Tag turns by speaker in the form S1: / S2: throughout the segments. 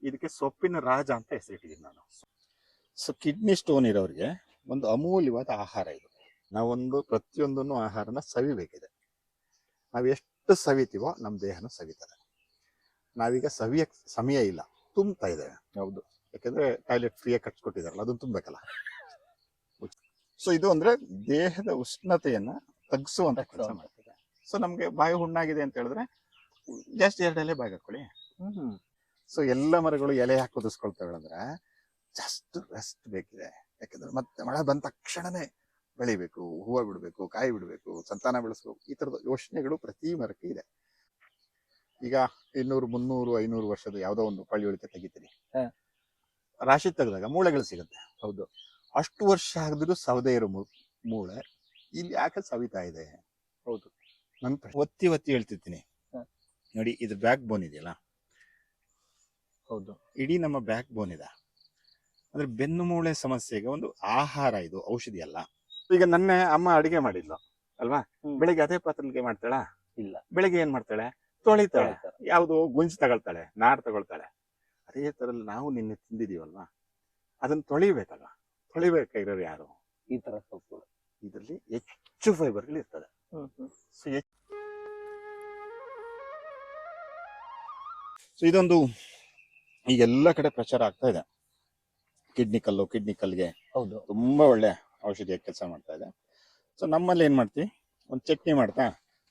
S1: ಇದಕ್ಕೆ ಸೊಪ್ಪಿನ ರಾಜ ಅಂತ ಹೆಸರಿಟ್ಟಿದ್ದೀನಿ ನಾನು. ಸೊ ಕಿಡ್ನಿ ಸ್ಟೋನ್ ಇರೋರಿಗೆ ಒಂದು ಅಮೂಲ್ಯವಾದ ಆಹಾರ ಇದು. ನಾವೊಂದು ಪ್ರತಿಯೊಂದನ್ನು ಆಹಾರನ ಸವಿಬೇಕಿದೆ. ನಾವು ಎಷ್ಟು ಸವಿತೀವೋ ನಮ್ಮ ದೇಹನ ಸವಿತದೆ. ನಾವೀಗ ಸವಿಯಕ್ಕೆ ಸಮಯ ಇಲ್ಲ, ತುಂಬ್ತಾ ಇದ್ದೇವೆ. ಹೌದು, ಯಾಕಂದ್ರೆ ಟಾಯ್ಲೆಟ್ ಫ್ರೀಯಾಗಿ ಕಟ್ಸ್ಕೊಟ್ಟಿದಾರಲ್ಲ, ಅದನ್ನು ತುಂಬಬೇಕಲ್ಲ. ಸೊ ಇದು ಅಂದ್ರೆ ದೇಹದ ಉಷ್ಣತೆಯನ್ನ ತಗ್ಸುವಂತ ಕೆಲಸ ಮಾಡ್ತದೆ. ಸೊ ನಮ್ಗೆ ಬಾಯಿ ಹುಣ್ಣಾಗಿದೆ ಅಂತ ಹೇಳಿದ್ರೆ ಜಾಸ್ತಿ 2 ಎಲೆ ಬಾಯಿಗೆ ಹಾಕೊಳ್ಳಿ. ಸೊ ಎಲ್ಲ ಮರಗಳು ಎಲೆ ಹಾಕಿ ಕುದಿಸ್ಕೊಳ್ತವೆ ಅಂದ್ರೆ ಜಸ್ಟ್ ರೆಸ್ಟ್ ಬೇಕಿದೆ. ಯಾಕಂದ್ರೆ ಮತ್ತೆ ಮಳೆ ಬಂದ ತಕ್ಷಣನೇ ಬೆಳಿಬೇಕು, ಹೂವು ಬಿಡಬೇಕು, ಕಾಯಿ ಬಿಡಬೇಕು, ಸಂತಾನ ಬೆಳೆಸ್ಬೇಕು. ಈ ತರದ ಯೋಚನೆಗಳು ಪ್ರತಿ ಮರಕ್ಕೆ ಇದೆ. ಈಗ 200, 300, 500 ವರ್ಷದ ಯಾವ್ದೋ ಒಂದು ಪಳಿಯುಳಿಕೆ ತೆಗಿತೀನಿ, ರಾಶಿ ತೆಗೆದಾಗ ಮೂಳೆಗಳು ಸಿಗುತ್ತೆ. ಹೌದು, ಅಷ್ಟು ವರ್ಷ ಆಗಿದ್ರು ಸವದೇ ಇರೋ ಮೂಳೆ ಇಲ್ಲಿ ಯಾಕೆ ಸವಿತಾ ಇದೆ? ಹೌದು, ನನ್ ಒತ್ತಿ ಹೇಳ್ತಿರ್ತೀನಿ ನೋಡಿ. ಇದ್ರ ಬ್ಯಾಕ್ ಬೋನ್ ಇದೆಯಲ್ಲ, ಹೌದು, ಇಡೀ ನಮ್ಮ ಬ್ಯಾಕ್ ಬೋನ್ ಇದೆ. ಅಂದ್ರೆ ಬೆನ್ನು ಮೂಳೆ ಸಮಸ್ಯೆಗೆ ಒಂದು ಆಹಾರ ಇದು, ಔಷಧಿ ಅಲ್ಲ. ಈಗ ನನ್ನ ಅಮ್ಮ ಅಡಿಗೆ ಮಾಡಿದ್ಲು ಅಲ್ವಾ, ಬೆಳಿಗ್ಗೆ ಅದೇ ಪಾತ್ರೆಗೆ ಮಾಡ್ತಾಳ? ಇಲ್ಲ. ಬೆಳಿಗ್ಗೆ ಏನ್ ಮಾಡ್ತಾಳೆ? ತೊಳಿತಾಳೆ. ಯಾವ್ದು ಗುಂಜ್ ತಗೊಳ್ತಾಳೆ, ನಾರ್ ತಗೊಳ್ತಾಳೆ. ಅದೇ ತರ ನಾವು ನಿನ್ನೆ ತಿಂದಿದೀವಲ್ವಾ, ಅದನ್ನ ತೊಳಿಬೇಕಲ್ಲ. ತೊಳಿಬೇಕಾಗಿರೋರು ಯಾರು? ಈ ತರ ಸೊಪ್ಪುಗಳು. ಇದರಲ್ಲಿ ಹೆಚ್ಚು ಫೈಬರ್ಗಳು ಇರ್ತದೆ. ಸೊ ಇದೊಂದು ಈಗ ಎಲ್ಲ ಕಡೆ ಪ್ರಚಾರ ಆಗ್ತಾ ಇದೆ. ಕಿಡ್ನಿ ಕಲ್ಗೆ ಹೌದು ತುಂಬಾ ಒಳ್ಳೆ ಔಷಧಿಯ ಕೆಲಸ ಮಾಡ್ತಾ ಇದೆ. ಸೊ ನಮ್ಮಲ್ಲಿ ಏನ್ ಮಾಡ್ತೀವಿ, ಒಂದು ಚಟ್ನಿ ಮಾಡ್ತಾ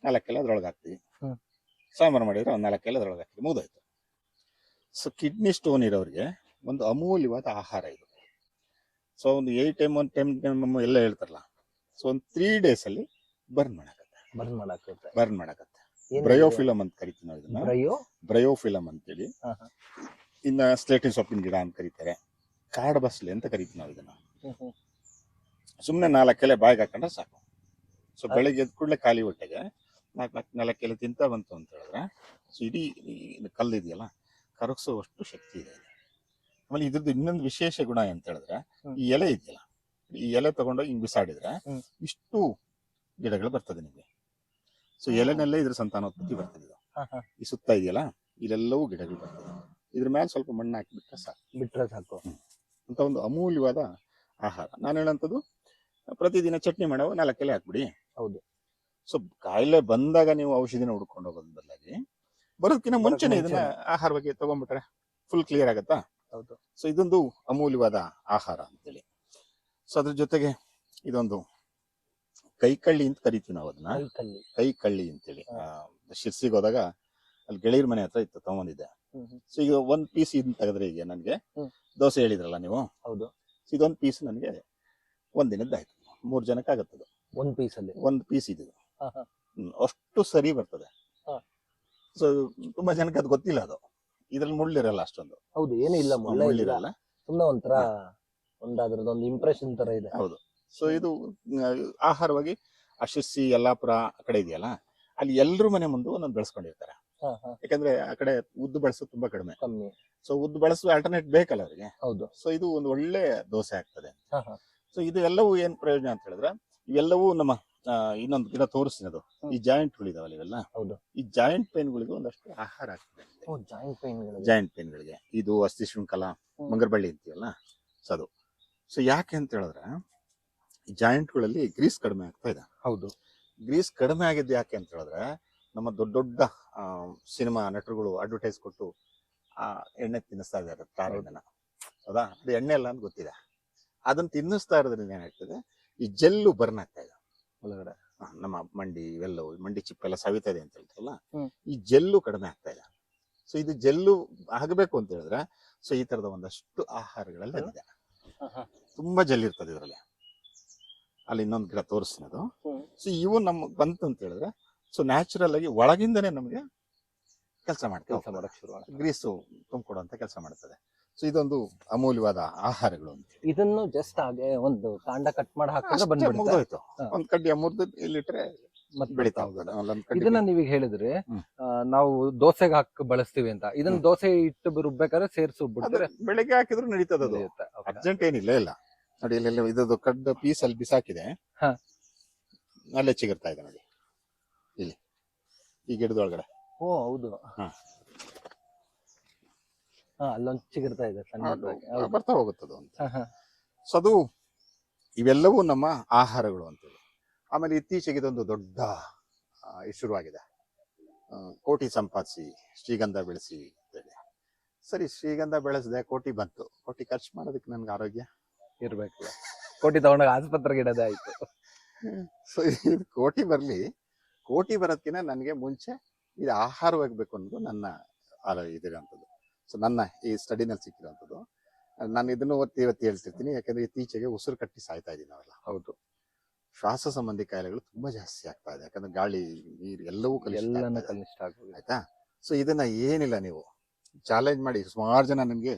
S1: 4 ಎಲೆ ಅದ್ರೊಳಗೆ ಹಾಕ್ತಿವಿ, ಸಾಂಬಾರು ಮಾಡಿದ್ರೆ ಒಂದು 4 ಎಲೆ ಅದ್ರೊಳಗೆ ಹಾಕ್ತಿವಿ, ಮುಗಿದೋಯ್ತು. ಸೊ ಕಿಡ್ನಿ ಸ್ಟೋನ್ ಇರೋರಿಗೆ ಒಂದು ಅಮೂಲ್ಯವಾದ ಆಹಾರ ಇದು. ಸೊ ಒಂದು 8 MM ಎಲ್ಲ ಹೇಳ್ತಾರಲ್ಲ, ಸೊ ಒಂದು 3 days ಅಲ್ಲಿ ಬರ್ನ್ ಮಾಡಕತ್ತೆ. ಬ್ರಯೋಫಿಲಮ್ ಅಂತ ಕರಿತೀವಿ ನಾವು ಇದನ್ನ. ಬ್ರಯೋಫಿಲಮ್ ಅಂತೇಳಿ. ಇನ್ನ ಸ್ಲೇಟಿನ್ ಸೊಪ್ಪಿನ ಗಿಡ ಅಂತ ಕರೀತಾರೆ, ಕಾಡು ಬಸ್ಲೆ ಅಂತ ಕರಿತೀವಿ ನಾವು ಇದನ್ನ. ಸುಮ್ನೆ 4 ಎಲೆ ಬಾಯಿಗೆ ಹಾಕೊಂಡ್ರೆ ಸಾಕು. ಸೊ ಬೆಳಗ್ಗೆ ಎದ್ದ ಕೂಡಲೇ ಖಾಲಿ ಹೊಟ್ಟೆಗೆ 4 ಎಲೆ ತಿಂತ ಬಂತು ಅಂತ ಹೇಳಿದ್ರೆ, ಸೊ ಇಡೀ ಕಲ್ಲು ಇದೆಯಲ್ಲ ಕರಗಿಸುವಷ್ಟು ಶಕ್ತಿ ಇದೆ. ಆಮೇಲೆ ಇದ್ರದ್ದು ಇನ್ನೊಂದು ವಿಶೇಷ ಗುಣ ಅಂತ ಹೇಳಿದ್ರೆ, ಈ ಎಲೆ ಇದೆಯಲ್ಲ, ಈ ಎಲೆ ತಗೊಂಡೋಗಿ ಹಿಂಗ್ ಬಿಸಾಡಿದ್ರೆ ಇಷ್ಟು ಗಿಡಗಳು ಬರ್ತದೆ ನಿಮಗೆ. ಸೊ ಎಲೆನಲ್ಲೇ ಇದ್ರ ಸಂತಾನೋತ್ಪತ್ತಿ ಬರ್ತದೆ. ಈ ಸುತ್ತ ಇದೆಯಲ್ಲ, ಇಲ್ಲೆಲ್ಲವೂ ಗಿಡಗಳು ಬರ್ತದೆ. ಇದ್ರ ಮೇಲೆ ಸ್ವಲ್ಪ ಮಣ್ಣು ಬಿಟ್ರೆ ಸಾಕು ಅಂತ ಒಂದು ಅಮೂಲ್ಯವಾದ ಆಹಾರ. ನಾನು ಹೇಳಂತದ್ದು, ಪ್ರತಿದಿನ ಚಟ್ನಿ ಮಾಡೋ 4 ಎಲೆ ಹಾಕ್ಬಿಡಿ. ಹೌದು. ಸೊ ಕಾಯಿಲೆ ಬಂದಾಗ ನೀವು ಔಷಧಿನ ಹುಡ್ಕೊಂಡು ಹೋಗೋದ್ ಬದಲಾಗಿ ಬರೋದಕ್ಕಿಂತ ಮುಂಚೆನೆ ಇದನ್ನ ಆಹಾರವಾಗಿ ತಗೊಂಡ್ಬಿಟ್ರೆ ಫುಲ್ ಕ್ಲಿಯರ್ ಆಗತ್ತಾ? ಹೌದು. ಸೊ ಇದೊಂದು ಅಮೂಲ್ಯವಾದ ಆಹಾರ ಅಂತೇಳಿ. ಸೊ ಅದ್ರ ಜೊತೆಗೆ ಇದೊಂದು ಕೈಕಳ್ಳಿ ಅಂತ ಕರಿತೀವಿ ನಾವು ಅದನ್ನ. ಕೈಕಳ್ಳಿ ಅಂತೇಳಿ ಶಿರ್ಸಿಗೆ ಹೋದಾಗ ಅಲ್ಲಿ ಗೆಳೆಯರ ಮನೆ ಹತ್ರ ಇತ್ತು, ತಗೊಂಡಿದ್ದೆ. ಸೊ ಈಗ 1 ಪೀಸ್ ಇದನ್ನ ತೆಗೆದ್ರೆ, ಈಗ ನನ್ಗೆ ದೋಸೆ ಹೇಳಿದ್ರಲ್ಲ ನೀವು, ಹೌದು, ಇದೊಂದು ಪೀಸ್ ನನಗೆ 1 ದಿನದ್ದಾಯ್ತು. 3 ಜನಕ್ಕೆ ಆಗತ್ತದು. 1 ಪೀಸ್ ಇದು ಅಷ್ಟು ಸರಿ ಬರ್ತದೆ. ಸೊ ತುಂಬಾ ಜನಕ್ಕೆ ಅದು ಗೊತ್ತಿಲ್ಲ. ಅದು ಇದ್ರಲ್ಲಿ ಮುಳ್ಳಿರಲ್ಲ ಅಷ್ಟೊಂದು. ಹೌದು, ಏನಿಲ್ಲ, ಮುಳ್ಳಿರಲ್ಲ, ಸುಮ್ಮನೆ ಒಂಥರ ಒಂದು ಇಂಪ್ರೆಷನ್ ತರ ಇದೆ. ಹೌದು. ಸೊ ಇದು ಆಹಾರವಾಗಿ ಆ ಶಿರ್ಸಿ ಯಲ್ಲಾಪುರ ಆ ಕಡೆ ಇದೆಯಲ್ಲ, ಅಲ್ಲಿ ಎಲ್ರ ಮನೆ ಮುಂದೆ ಒಂದೊಂದು ಬೆಳೆಸ್ಕೊಂಡಿರ್ತಾರೆ. ಯಾಕಂದ್ರೆ ಆ ಕಡೆ ಉದ್ದು ಬಳಸೋದು ತುಂಬಾ ಕಡಿಮೆ. ಸೊ ಉದ್ದು ಬಳಸುವ ಆಲ್ಟರ್ನೇಟ್ ಬೇಕಲ್ಲ ಅವರಿಗೆ. ಹೌದು. ಸೊ ಇದು ಒಂದು ಒಳ್ಳೆ ದೋಸೆ ಆಗ್ತದೆ. ಸೊ ಇದು ಎಲ್ಲವೂ ಏನ್ ಪ್ರಯೋಜನ ಅಂತ ಹೇಳಿದ್ರೆ, ಇವೆಲ್ಲವೂ ನಮ್ಮ ಇನ್ನೊಂದು ಗಿಡ ತೋರಿಸ್ತೀನಿ, ಅದು ಈ ಜಾಯಿಂಟ್ಗಳು ಇದಾವಲ್ಲ ಇವೆಲ್ಲ. ಹೌದು. ಈ ಜಾಯಿಂಟ್ ಪೇನ್ಗಳಿಗೆ ಒಂದಷ್ಟು ಆಹಾರ ಆಗ್ತದೆ. ಜಾಯಿಂಟ್ ಪೇನ್ಗಳಿಗೆ ಇದು ಅಸ್ಥಿ ಶೃಂಖಲ, ಮಂಗರಬಳ್ಳಿ ಅಂತೀವಲ್ಲ, ಸೊ ಅದು. ಸೊ ಯಾಕೆ ಅಂತ ಹೇಳಿದ್ರೆ, ಈ ಜಾಯಿಂಟ್ಗಳಲ್ಲಿ ಗ್ರೀಸ್ ಕಡಿಮೆ ಆಗ್ತಾ ಇದೆ. ಹೌದು. ಗ್ರೀಸ್ ಕಡಿಮೆ ಆಗಿದ್ದು ಯಾಕೆ ಅಂತ ಹೇಳಿದ್ರೆ, ನಮ್ಮ ದೊಡ್ಡ ದೊಡ್ಡ ಸಿನಿಮಾ ನಟರುಗಳು ಅಡ್ವರ್ಟೈಸ್ ಕೊಟ್ಟು ಆ ಎಣ್ಣೆ ತಿನ್ನಿಸ್ತಾ ಇದ್ದಾರೆ, ಟಾರ್ ಎಣ್ಣೆನ. ಹೌದಾ? ಅದು ಎಣ್ಣೆ ಅಲ್ಲ ಅಂತ ಗೊತ್ತಿದೆ. ಅದನ್ನ ತಿನ್ನಿಸ್ತಾ ಇರೋದ್ರಿಂದ ಏನಾಗ್ತದೆ, ಈ ಜೆಲ್ಲು ಬರ್ನ್ ಆಗ್ತಾ ಇದೆ ಒಳಗಡೆ. ನಮ್ಮ ಮಂಡಿ ಇವೆಲ್ಲವೂ, ಮಂಡಿ ಚಿಪ್ಪೆಲ್ಲ ಸವಿತಾ ಇದೆ ಅಂತ ಹೇಳ್ತಾರಲ್ಲ, ಈ ಜೆಲ್ಲು ಕಡಿಮೆ ಆಗ್ತಾ ಇದೆ. ಸೊ ಇದು ಜೆಲ್ಲು ಆಗಬೇಕು ಅಂತ ಹೇಳಿದ್ರೆ, ಸೊ ಈ ತರದ ಒಂದಷ್ಟು ಆಹಾರಗಳೆಲ್ಲ ಇದೆ. ತುಂಬಾ ಜೆಲ್ ಇರ್ತದೆ ಇದರಲ್ಲಿ. ಅಲ್ಲಿ ಇನ್ನೊಂದು ಗಿಡ ತೋರಿಸ್ತೀನಿ ಅದು. ಸೊ ಇವು ನಮ್ಗೆ ಬಂತು ಅಂತ ಹೇಳಿದ್ರೆ, ಸೊ ನ್ಯಾಚುರಲ್ ಆಗಿ ಒಳಗಿಂದನೇ ನಮ್ಗೆ ಕೆಲಸ ಮಾಡ್ತೇವೆ, ಗ್ರೀಸು ತುಂಬಿಕೊಡುವಂತ ಕೆಲಸ ಮಾಡ್ತದೆ. ಸೊ ಇದೊಂದು ಅಮೂಲ್ಯವಾದ ಆಹಾರಗಳು ಅಂತ. ಇದನ್ನು ಜಸ್ಟ್ ಹಾಗೆ ಒಂದು ಕಾಂಡ ಕಟ್ ಮಾಡಿ ಹಾಕಿದ್ರೆ ಮುಗಿದೋಯ್ತು. ಒಂದ್ ಕಡ್ಡಿ ಅಮೂರ್ದು ಇಲ್ಲಿಟ್ರೆ ಮತ್ತೆ ಬೆಳಿತಾ ಹೋಗೋದು. ಇದನ್ನ ನೀವೀಗ ಹೇಳಿದ್ರೆ ನಾವು ದೋಸೆಗೆ ಹಾಕಿ ಬಳಸ್ತೀವಿ ಅಂತ, ಇದನ್ನ ದೋಸೆ ಇಟ್ಟು ರುಬ್ಬೇಕಾದ್ರೆ ಸೇರಿಸಿ ಬಿಡ್ತಾರೆ. ಬೆಳಿಗ್ಗೆ ಹಾಕಿದ್ರು ನಡೀತದ, ಅದು ಅರ್ಜೆಂಟ್ ಏನಿಲ್ಲ. ಇಲ್ಲ ನೋಡಿ, ಇಲ್ಲೆಲ್ಲ ಇದದು ಕಡ್ಡ ಪೀಸ್ ಅಲ್ಲಿ ಬಿಸಾಕಿದೆ, ಅಲ್ಲೇ ಚಿಗುರ್ತಾ ಇದೆ ನೋಡಿ, ಇಲ್ಲಿ ಈ ಗಿಡದೊಳಗಡೆ. ಓ ಹೌದು.
S2: ಅಲ್ಲೊಂದು ಚಿಗುರ್ತಾ ಇದೆ
S1: ಅದು
S2: ಸಣ್ಣದಾಗಿ. ಹೌದು.
S1: ಬರ್ತಾ ಹೋಗುತ್ತದು ಅಂತ.
S2: ಹ, ಹ.
S1: ಸೊ ಅದು ಇವೆಲ್ಲವೂ ನಮ್ಮ ಆಹಾರಗಳು ಅಂತೇಳಿ. ಆಮೇಲೆ ಇತ್ತೀಚೆಗೆ ಇದೊಂದು ದೊಡ್ಡ ಶುರುವಾಗಿದೆ. ಕೋಟಿ ಸಂಪಾದಿಸಿ ಶ್ರೀಗಂಧ ಬೆಳೆಸಿ ಅಂತೇಳಿ. ಸರಿ, ಶ್ರೀಗಂಧ ಬೆಳೆಸಿದೆ, ಕೋಟಿ ಬಂತು, ಕೋಟಿ ಖರ್ಚು ಮಾಡೋದಕ್ಕೆ ನನ್ಗೆ ಆರೋಗ್ಯ
S2: ಇರ್ಬೇಕಲ್ಲ. ಕೋಟಿ ತಗೊಂಡಾಗ ಆಸ್ಪತ್ರೆಗೆ ಇಡೋದೇ ಆಯ್ತು.
S1: ಸೊ ಇದು ಕೋಟಿ ಬರಲಿ, ಕೋಟಿ ಬರೋದಕ್ಕಿಂತ ನನಗೆ ಮುಂಚೆ ಇದು ಆಹಾರವಾಗಬೇಕು ಅನ್ನೋದು ನನ್ನ ಇದಿರೋಂಥದ್ದು. ಸೊ ನನ್ನ ಈ ಸ್ಟಡಿನಲ್ಲಿ ಸಿಕ್ಕಿರೋಂಥದ್ದು. ನಾನು ಇದನ್ನು ಒತ್ತಿ ಹೇಳ್ತಿರ್ತೀನಿ, ಯಾಕಂದ್ರೆ ಇತ್ತೀಚೆಗೆ ಉಸಿರು ಕಟ್ಟಿ ಸಾಯ್ತಾ ಇದೀವಿ ನಾವೆಲ್ಲ.
S2: ಹೌದು.
S1: ಶ್ವಾಸ ಸಂಬಂಧಿ ಕಾಯಿಲೆಗಳು ತುಂಬಾ ಜಾಸ್ತಿ ಆಗ್ತಾ ಇದೆ, ಯಾಕಂದ್ರೆ ಗಾಳಿ, ನೀರು ಎಲ್ಲವೂ
S2: ಕನಿಷ್ಠ ಆಗೋಗಿದೆ.
S1: ಆಯ್ತಾ. ಸೊ ಇದನ್ನ ಏನಿಲ್ಲ, ನೀವು ಚಾಲೆಂಜ್ ಮಾಡಿ. ಸುಮಾರು ಜನ ನನಗೆ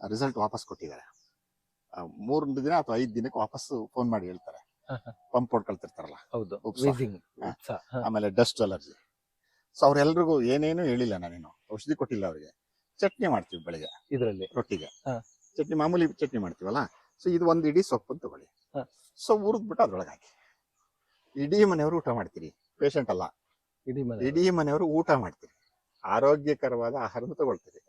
S1: ರಿಸಲ್ಟ್ ವಾಪಸ್ ಕೊಟ್ಟಿದ್ದಾರೆ. 3 ದಿನ ಅಥವಾ 5 ದಿನಕ್ಕೆ ವಾಪಸ್ ಫೋನ್ ಮಾಡಿ ಹೇಳ್ತಾರೆ. ಪಂಪ್ ಹೊಡ್ಕೊಳ್ತಿರ್ತಾರಲ್ಲ,
S2: ಹೌದು,
S1: ಆಮೇಲೆ ಡಸ್ಟ್ ಅಲರ್ಜಿ. ಸೊ ಅವ್ರೆಲ್ರಿಗೂ ಏನೇನು ಹೇಳಿಲ್ಲ, ನಾನೇನು ಔಷಧಿ ಕೊಟ್ಟಿಲ್ಲ ಅವ್ರಿಗೆ. ಚಟ್ನಿ ಮಾಡ್ತೀವಿ ಬೆಳಿಗ್ಗೆ ಇದರಲ್ಲಿ, ರೊಟ್ಟಿಗೆ ಚಟ್ನಿ, ಮಾಮೂಲಿ ಚಟ್ನಿ ಮಾಡ್ತೀವಲ್ಲ. ಸೊ ಇದು 1 ಇಡೀ ಸೊಪ್ಪನ್ನು ತಗೊಳ್ಳಿ, ಸೊ ಹುರಿದ್ಬಿಟ್ಟು ಅದ್ರೊಳಗೆ ಹಾಕಿ ಇಡೀ ಮನೆಯವರು ಊಟ ಮಾಡ್ತೀರಿ. ಪೇಷಂಟ್ ಅಲ್ಲ, ಇಡೀ ಮನೆಯವರು ಊಟ ಮಾಡ್ತೀರಿ, ಆರೋಗ್ಯಕರವಾದ ಆಹಾರನ ತಗೊಳ್ತೀರಿ.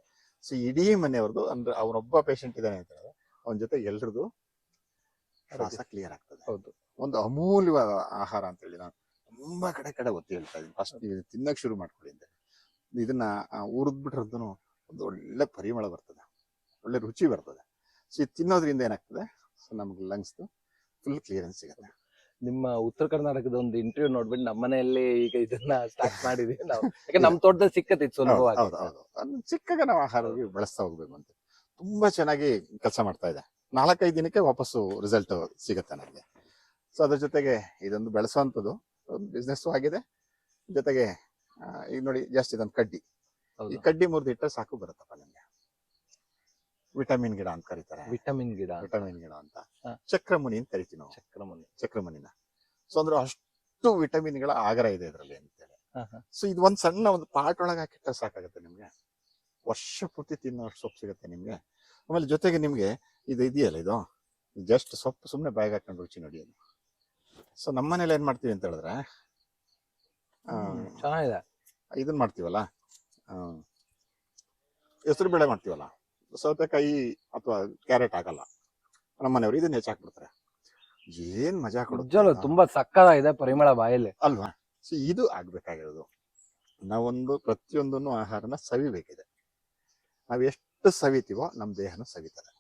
S1: ಸೊ ಇಡೀ ಮನೆಯವ್ರದ್ದು, ಅಂದ್ರೆ ಅವನೊಬ್ಬ ಪೇಷಂಟ್ ಇದ್ದಾನೆ ಅಂತ ಹೇಳಿದ್ರೆ ಅವನ ಜೊತೆ ಎಲ್ರದ್ದು ಶ್ವಾಸ ಕ್ಲಿಯರ್ ಆಗ್ತದೆ.
S2: ಹೌದು,
S1: ಒಂದು ಅಮೂಲ್ಯವಾದ ಆಹಾರ ಅಂತ ಹೇಳಿ ನಾನು ತುಂಬಾ ಕಡೆ ಒತ್ತಿ ಹೇಳ್ತಾ ಇದ್ದೀನಿ. ಫಸ್ಟ್ ನೀವು ತಿನ್ನಕ್ ಶುರು ಮಾಡ್ಕೊಳ್ಳಿ ಅಂತ. ಇದನ್ನ ಹುರಿದ್ಬಿಟ್ರದ್ದು ಒಂದು ಒಳ್ಳೆ ಪರಿಮಳ ಬರ್ತದೆ, ಒಳ್ಳೆ ರುಚಿ ಬರ್ತದೆ. ಸೊ ಇದು ತಿನ್ನೋದ್ರಿಂದ ಏನಾಗ್ತದೆ, ಸೊ ನಮ್ಗೆ ಲಂಗ್ಸ್ ಫುಲ್ ಕ್ಲಿಯರೆನ್ಸ್ ಸಿಗುತ್ತೆ.
S2: ನಿಮ್ಮ ಉತ್ತರ ಕರ್ನಾಟಕದ ಒಂದು ಇಂಟರ್ವ್ಯೂ ನೋಡ್ಬಿಟ್ಟು ನಮ್ಮ ಮನೆಯಲ್ಲಿ ಈಗ ಇದನ್ನ ಸ್ಟಾರ್ಟ್ ಮಾಡಿದೀವಿ ನಾವು. ಯಾಕಂದ್ರೆ ನಮ್ಮ ತೋಟದಲ್ಲಿ ಸಿಕ್ಕತ್ತೆ ಸುಲಭವಾಗಿ.
S1: ಹೌದು, ಚಿಕ್ಕಾಗ ನಾವು ಆಹಾರ ಬೆಳೆಸ್ತಾ ಹೋಗ್ಬೇಕು ಅಂತ ತುಂಬಾ ಚೆನ್ನಾಗಿ ಕೆಲಸ ಮಾಡ್ತಾ ಇದೆ. 4-5 ದಿನಕ್ಕೆ ವಾಪಸ್ಸು ರಿಸಲ್ಟ್ ಸಿಗುತ್ತೆ ನನಗೆ. ಸೊ ಅದ್ರ ಜೊತೆಗೆ ಇದೊಂದು ಬೆಳೆಸುವಂಥದ್ದು ಬಿಸ್ನೆಸ್ ಆಗಿದೆ. ಜೊತೆಗೆ ಈಗ ನೋಡಿ, ಜಾಸ್ತಿ ಇದೊಂದು ಕಡ್ಡಿ, ಈ ಕಡ್ಡಿ ಮುರಿದಿಟ್ಟರೆ ಸಾಕು ಬರುತ್ತಪ್ಪ ನಿಮ್ಗೆ. ವಿಟಮಿನ್ ಗಿಡ ಅಂತ ಕರೀತಾರೆ, ವಿಟಮಿನ್ ಗಿಡ ಅಂತ. ಚಕ್ರಮುನಿ ಅಂತ ಕರಿತೀವಿ ನಾವು, ಚಕ್ರಮುನಿನ. ಸೊ ಅಂದ್ರೆ ಅಷ್ಟು ವಿಟಮಿನ್ಗಳ ಆಗರ ಇದೆ ಇದರಲ್ಲಿ ಅಂತೇಳಿ. ಸೊ ಇದು ಒಂದ್ ಸಣ್ಣ ಒಂದು ಪಾಟ್ ಒಳಗೆ ಹಾಕಿಟ್ಟ ಸಾಕಾಗುತ್ತೆ ನಿಮ್ಗೆ, ವರ್ಷ ಪೂರ್ತಿ ತಿನ್ನೋ ಅಷ್ಟು ಸೊಪ್ಪು ಸಿಗುತ್ತೆ ನಿಮ್ಗೆ. ಆಮೇಲೆ ಜೊತೆಗೆ ನಿಮ್ಗೆ ಇದು ಇದೆಯಲ್ಲ, ಇದು ಜಸ್ಟ್ ಸೊಪ್ಪು ಸುಮ್ಮನೆ ಬಾಯಿಗೆ ಹಾಕೊಂಡು ರುಚಿ ನೋಡಿ ಅದು. ಸೊ ನಮ್ಮನೇಲಿ ಏನ್ ಮಾಡ್ತೀವಿ ಅಂತ ಹೇಳಿದ್ರೆ,
S2: ಚೆನ್ನಾಗಿದೆ,
S1: ಇದನ್ನ ಮಾಡ್ತೀವಲ್ಲ, ಹೆಸರು ಬೇಳೆ ಮಾಡ್ತೀವಲ್ಲ, ಸೌತೆಕಾಯಿ ಅಥವಾ ಕ್ಯಾರೆಟ್ ಹಾಕಲ್ಲ ನಮ್ಮನೆಯವರು, ಇದನ್ನ ಹೆಚ್ಚಾಕ್ಬಿಡ್ತಾರೆ. ಏನ್ ಮಜಾ ಕೊಡುತ್ತೆ,
S2: ತುಂಬಾ ಸಕ್ಕತ್ತಾಗಿದೆ ಪರಿಮಳ ಬಾಯಲ್ಲಿ
S1: ಅಲ್ವಾ. ಸೊ ಇದು ಆಗ್ಬೇಕಾಗಿರೋದು. ನಾವೊಂದು ಪ್ರತಿಯೊಂದನ್ನು ಆಹಾರನ ಸವಿಬೇಕಿದೆ. ನಾವ್ ಎಷ್ಟು ಸವಿತೀವೋ ನಮ್ ದೇಹನ ಸವಿತಾರೆ.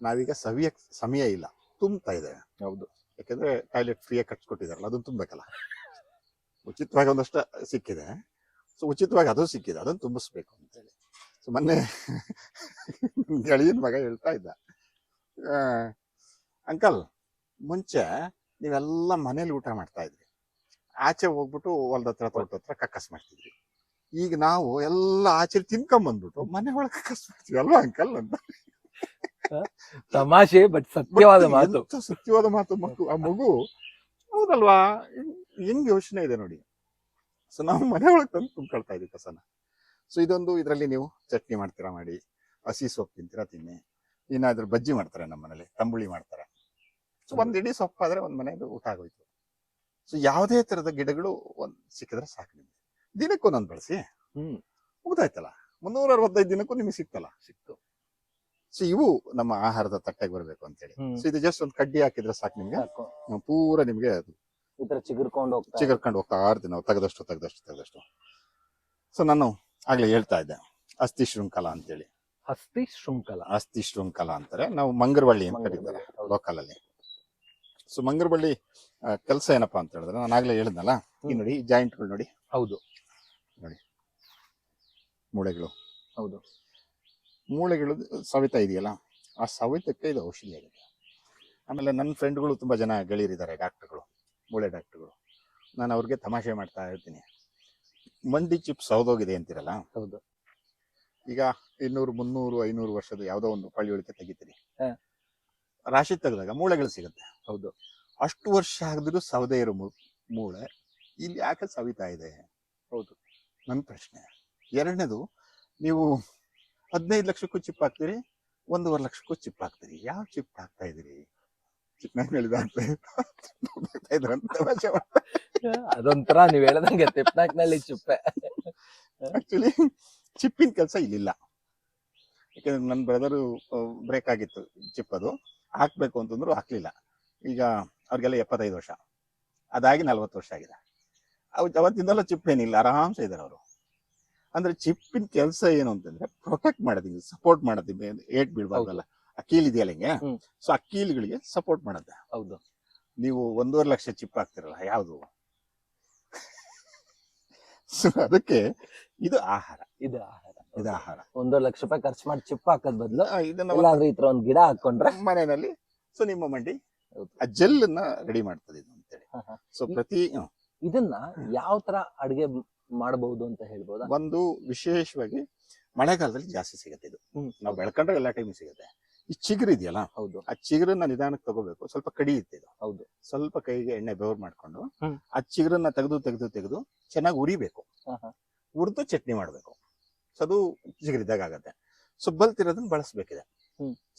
S1: ನಾವೀಗ ಸವಿಯಕ್ ಸಮಯ ಇಲ್ಲ, ತುಂಬ್ತಾ ಇದ್ದೇವೆ.
S2: ಹೌದು,
S1: ಯಾಕಂದ್ರೆ ಟಾಯ್ಲೆಟ್ ಫ್ರೀಯಾಗಿ ಕಟ್ಸ್ಕೊಟ್ಟಿದಾರಲ್ಲ, ಅದನ್ನ ತುಂಬಬೇಕಲ್ಲ. ಉಚಿತವಾಗಿ ಒಂದಷ್ಟು ಸಿಕ್ಕಿದೆ, ಸೊ ಉಚಿತವಾಗಿ ಅದು ಸಿಕ್ಕಿದೆ, ಅದನ್ನ ತುಂಬಿಸ್ಬೇಕು ಅಂತೇಳಿ. ಸೊ ಮೊನ್ನೆ ಗೆಳೆಯನ ಮಗ ಹೇಳ್ತಾ ಇದ್ದ, ಅಂಕಲ್ ಮುಂಚೆ ನೀವೆಲ್ಲ ಮನೇಲಿ ಊಟ ಮಾಡ್ತಾ ಇದ್ರಿ, ಆಚೆ ಹೋಗ್ಬಿಟ್ಟು ಹೊಲ್ದ ಹತ್ರ ತೋಟ ಹತ್ರ ಕಕ್ಕಸ್ ಮಾಡ್ತಿದ್ರಿ. ಈಗ ನಾವು ಎಲ್ಲ ಆಚೆ ತಿನ್ಕೊಂಬಂದ್ಬಿಟ್ಟು ಮನೆ ಒಳಗೆ ಕಕ್ಕಸ್ ಮಾಡ್ತೀವಿ ಅಲ್ವಾ ಅಂಕಲ್ ಅಂತ.
S2: ತಮಾಷೆ, ಬಟ್ ಸತ್ಯವಾದ ಮಾತು.
S1: ಸತ್ಯವಾದ ಮಾತು. ಆ ಮಗು ಹೌದಲ್ವಾ, ಹೆಂಗ್ ಯೋಚನೆ ಇದೆ ನೋಡಿ. ಸೊ ನಾವು ಮನೆ ಒಳಗೆ ತಂದು ತುಂಬ್ಕೊಳ್ತಾ ಇದೀವಿ ಕಸನ. ಸೊ ಇದೊಂದು, ಇದರಲ್ಲಿ ನೀವು ಚಟ್ನಿ ಮಾಡ್ತೀರಾ ಮಾಡಿ, ಹಸಿ ಸೊಪ್ಪು ತಿಂತೀರಾ ತಿನ್ನಿ. ಇನ್ನಾದ್ರೂ ಬಜ್ಜಿ ಮಾಡ್ತಾರೆ ನಮ್ಮ ಮನೇಲಿ, ತಂಬುಳಿ ಮಾಡ್ತಾರೆ. ಸೊ ಒಂದ್ ಇಡೀ ಸೊಪ್ಪಾದ್ರೆ ಒಂದ್ ಮನೆಯದು ಊಟ ಆಗೋಯ್ತು. ಸೊ ಯಾವುದೇ ತರದ ಗಿಡಗಳು ಒಂದ್ ಸಿಕ್ಕಿದ್ರೆ ಸಾಕು ನಿಮ್ಗೆ. ದಿನಕ್ಕೊಂದೊಂದು ಬಳಸಿ, ಮುಗ್ದಾಯ್ತಲ್ಲ. 365 ದಿನಕ್ಕೂ ನಿಮಗೆ ಸಿಕ್ತು. ಸೊ ಇವು ನಮ್ಮ ಆಹಾರದ ತಟ್ಟೆಗೆ ಬರ್ಬೇಕು ಅಂತೇಳಿ. ಸೊ ಇದು ಜಸ್ಟ್ ಒಂದು ಕಡ್ಡಿ ಹಾಕಿದ್ರೆ ಸಾಕು ನಿಮ್ಗೆ, ಪೂರ ನಿಮ್ಗೆ ಚಿಗುರ್ಕೊಂಡು ಹೋಗ್ತಾ ಇರ್ತೀವಿ ನಾವು, ತೆಗೆದಷ್ಟು. ಸೊ ನಾನು ಆಗ್ಲೇ ಹೇಳ್ತಾ ಇದ್ದೆ, ಅಸ್ಥಿ ಶೃಂಖಲ ಅಂತೇಳಿ. ಅಸ್ಥಿ ಶೃಂಖಲ ಅಂತಾರೆ, ನಾವು ಮಂಗರವಳ್ಳಿ ಅಂತ ಕರೀತಾರೆ ಲೋಕಲ್ ಅಲ್ಲಿ. ಸೊ ಮಂಗರವಳ್ಳಿ ಕೆಲಸ ಏನಪ್ಪಾ ಅಂತ ಹೇಳಿದ್ರೆ, ನಾನು ಆಗ್ಲೇ ಹೇಳಿದ್ನಲ್ಲ, ಈ ನೋಡಿ ಜಾಯಿಂಟ್ಗಳು ನೋಡಿ.
S2: ಹೌದು,
S1: ನೋಡಿ ಮೂಳೆಗಳು.
S2: ಹೌದು,
S1: ಮೂಳೆಗಳು ಸವಿತಾ ಇದೆಯಲ್ಲ, ಆ ಸವಿತಕ್ಕೆ ಇದು ಔಷಧಿ ಆಗಿದೆ. ಆಮೇಲೆ ನನ್ನ ಫ್ರೆಂಡ್ಗಳು ತುಂಬಾ ಜನ ಗೆಳೆಯರಿದ್ದಾರೆ, ಡಾಕ್ಟರ್ಗಳು, ಮೂಳೆ ಡಾಕ್ಟರ್ಗಳು. ನಾನು ಅವ್ರಿಗೆ ತಮಾಷೆ ಮಾಡ್ತಾ ಇರ್ತೀನಿ, ಮಂಡಿ ಚಿಪ್ ಸೌದೋಗಿದೆ ಅಂತಿರಲ್ಲ.
S2: ಹೌದು,
S1: ಈಗ 200, 300, 500 ವರ್ಷದ ಯಾವ್ದೋ ಒಂದು ಪಳಿಯುಳಿಕೆ ತೆಗಿತೀರಿ, ರಾಶಿ ತೆಗೆದಾಗ ಮೂಳೆಗಳು ಸಿಗುತ್ತೆ.
S2: ಹೌದು,
S1: ಅಷ್ಟು ವರ್ಷ ಆಗಿದ್ರು ಸೌದೆ ಇರೋ ಮೂಳೆ ಇಲ್ಲಿ ಯಾಕೆ ಸವಿತಾ ಇದೆ?
S2: ಹೌದು,
S1: ನನ್ನ ಪ್ರಶ್ನೆ. ಎರಡನೇದು, ನೀವು 15 ಲಕ್ಷಕ್ಕೂ ಚಿಪ್ ಹಾಕ್ತೀರಿ, 1.5 ಲಕ್ಷಕ್ಕೂ ಚಿಪ್ ಹಾಕ್ತೀರಿ. ಯಾವ ಚಿಪ್ ಹಾಕ್ತಾ ಇದೀರಿ? ಚಿಪ್ನಾಗ
S2: ಅದೊಂಥರ ನೀವ್ ಹೇಳದಂಗೆ ತಿಪ್ನಾಕ್ನಲ್ಲಿ ಚಿಪ್ಪೆ.
S1: ಆಕ್ಚುಲಿ ಚಿಪ್ಪಿನ ಕೆಲಸ ಇಲ್ಲಿಲ್ಲ. ಯಾಕಂದ್ರೆ ನನ್ನ ಬ್ರದರು ಬ್ರೇಕ್ ಆಗಿತ್ತು ಚಿಪ್ ಅದು ಹಾಕ್ಬೇಕು ಅಂತಂದ್ರು ಹಾಕ್ಲಿಲ್ಲ. ಈಗ ಅವ್ರಿಗೆಲ್ಲ 75 ವರ್ಷ, ಅದಾಗಿ 40 ವರ್ಷ ಆಗಿದೆ. ಅವತ್ತಿಂದೆಲ್ಲ ಚಿಪ್ ಏನಿಲ್ಲ, ಆರಾಮ್ಸೆ ಇದ್ದಾರೆ ಅವರು. ಅಂದ್ರೆ ಚಿಪ್ಪಿನ ಕೆಲಸ ಏನು ಅಂತಂದ್ರೆ ಪ್ರೊಟೆಕ್ಟ್ ಮಾಡೋದು, ಸಪೋರ್ಟ್ ಮಾಡೋದು, ಏಟ್ ಬೀಳ್ಬಾರ್ದಲ್ಲ. ಅಕ್ಕೀಲ್ ಇದೆಯಲ್ಲ ಹಿಂಗೆ, ಸೊ ಅಕ್ಕೀಲ್ಗಳಿಗೆ ಸಪೋರ್ಟ್ ಮಾಡುತ್ತೆ.
S2: ಹೌದು.
S1: ನೀವು 1.5 ಲಕ್ಷ ಚಿಪ್ ಹಾಕ್ತಿರಲ್ಲ, ಯಾವುದು? ಸೊ ಅದಕ್ಕೆ ಇದು ಆಹಾರ,
S2: ಇದು ಆಹಾರ.
S1: ಇದು ಆಹಾರ.
S2: 1 ಲಕ್ಷ ರೂಪಾಯಿ ಖರ್ಚು ಮಾಡಿ ಚಿಪ್ ಹಾಕೋದ್ ಬದಲು
S1: ಇದನ್ನ
S2: ಎಲ್ಲಾದ್ರೂ ಈ ತರ ಒಂದ್ ಗಿಡ ಹಾಕೊಂಡ್ರೆ
S1: ಮನೆಯಲ್ಲಿ, ಸೊ ನಿಮ್ಮ ಮಂಡಿ ಆ ಜೆಲ್ ಅನ್ನ ರೆಡಿ ಮಾಡ್ತದೆ ಇದು ಅಂತೇಳಿ. ಸೊ ಪ್ರತಿ
S2: ಇದನ್ನ ಯಾವ ತರ ಅಡಿಗೆ ಮಾಡಬಹುದು ಅಂತ ಹೇಳ್ಬೋದಾ?
S1: ಒಂದು ವಿಶೇಷವಾಗಿ ಮಳೆಗಾಲದಲ್ಲಿ ಜಾಸ್ತಿ ಸಿಗುತ್ತೆ ಇದು. ನಾವು ಬೆಳ್ಕೊಂಡ್ರೆ ಎಲ್ಲಾ ಟೈಮ್ ಸಿಗುತ್ತೆ. ಈ ಚಿಗುರು ಇದೆಯಲ್ಲ,
S2: ಹೌದು,
S1: ಆ ಚಿಗುರನ್ನ ನಿಧಾನಕ್ಕೆ ತಗೋಬೇಕು. ಸ್ವಲ್ಪ ಕಡಿಯುತ್ತೆ ಇದು.
S2: ಹೌದು.
S1: ಸ್ವಲ್ಪ ಕೈಗೆ ಎಣ್ಣೆ ಬೆವರು ಮಾಡ್ಕೊಂಡು ಆ ಚಿಗುರನ್ನ ತೆಗೆದು ಚೆನ್ನಾಗಿ ಉರಿಬೇಕು. ಹುರಿದು ಚಟ್ನಿ ಮಾಡ್ಬೇಕು. ಸೊ ಅದು ಚಿಗುರಿದ್ದಾಗ ಆಗತ್ತೆ. ಸೊ ಬಲ್ತಿರೋದನ್ನ ಬಳಸ್ಬೇಕಿದೆ.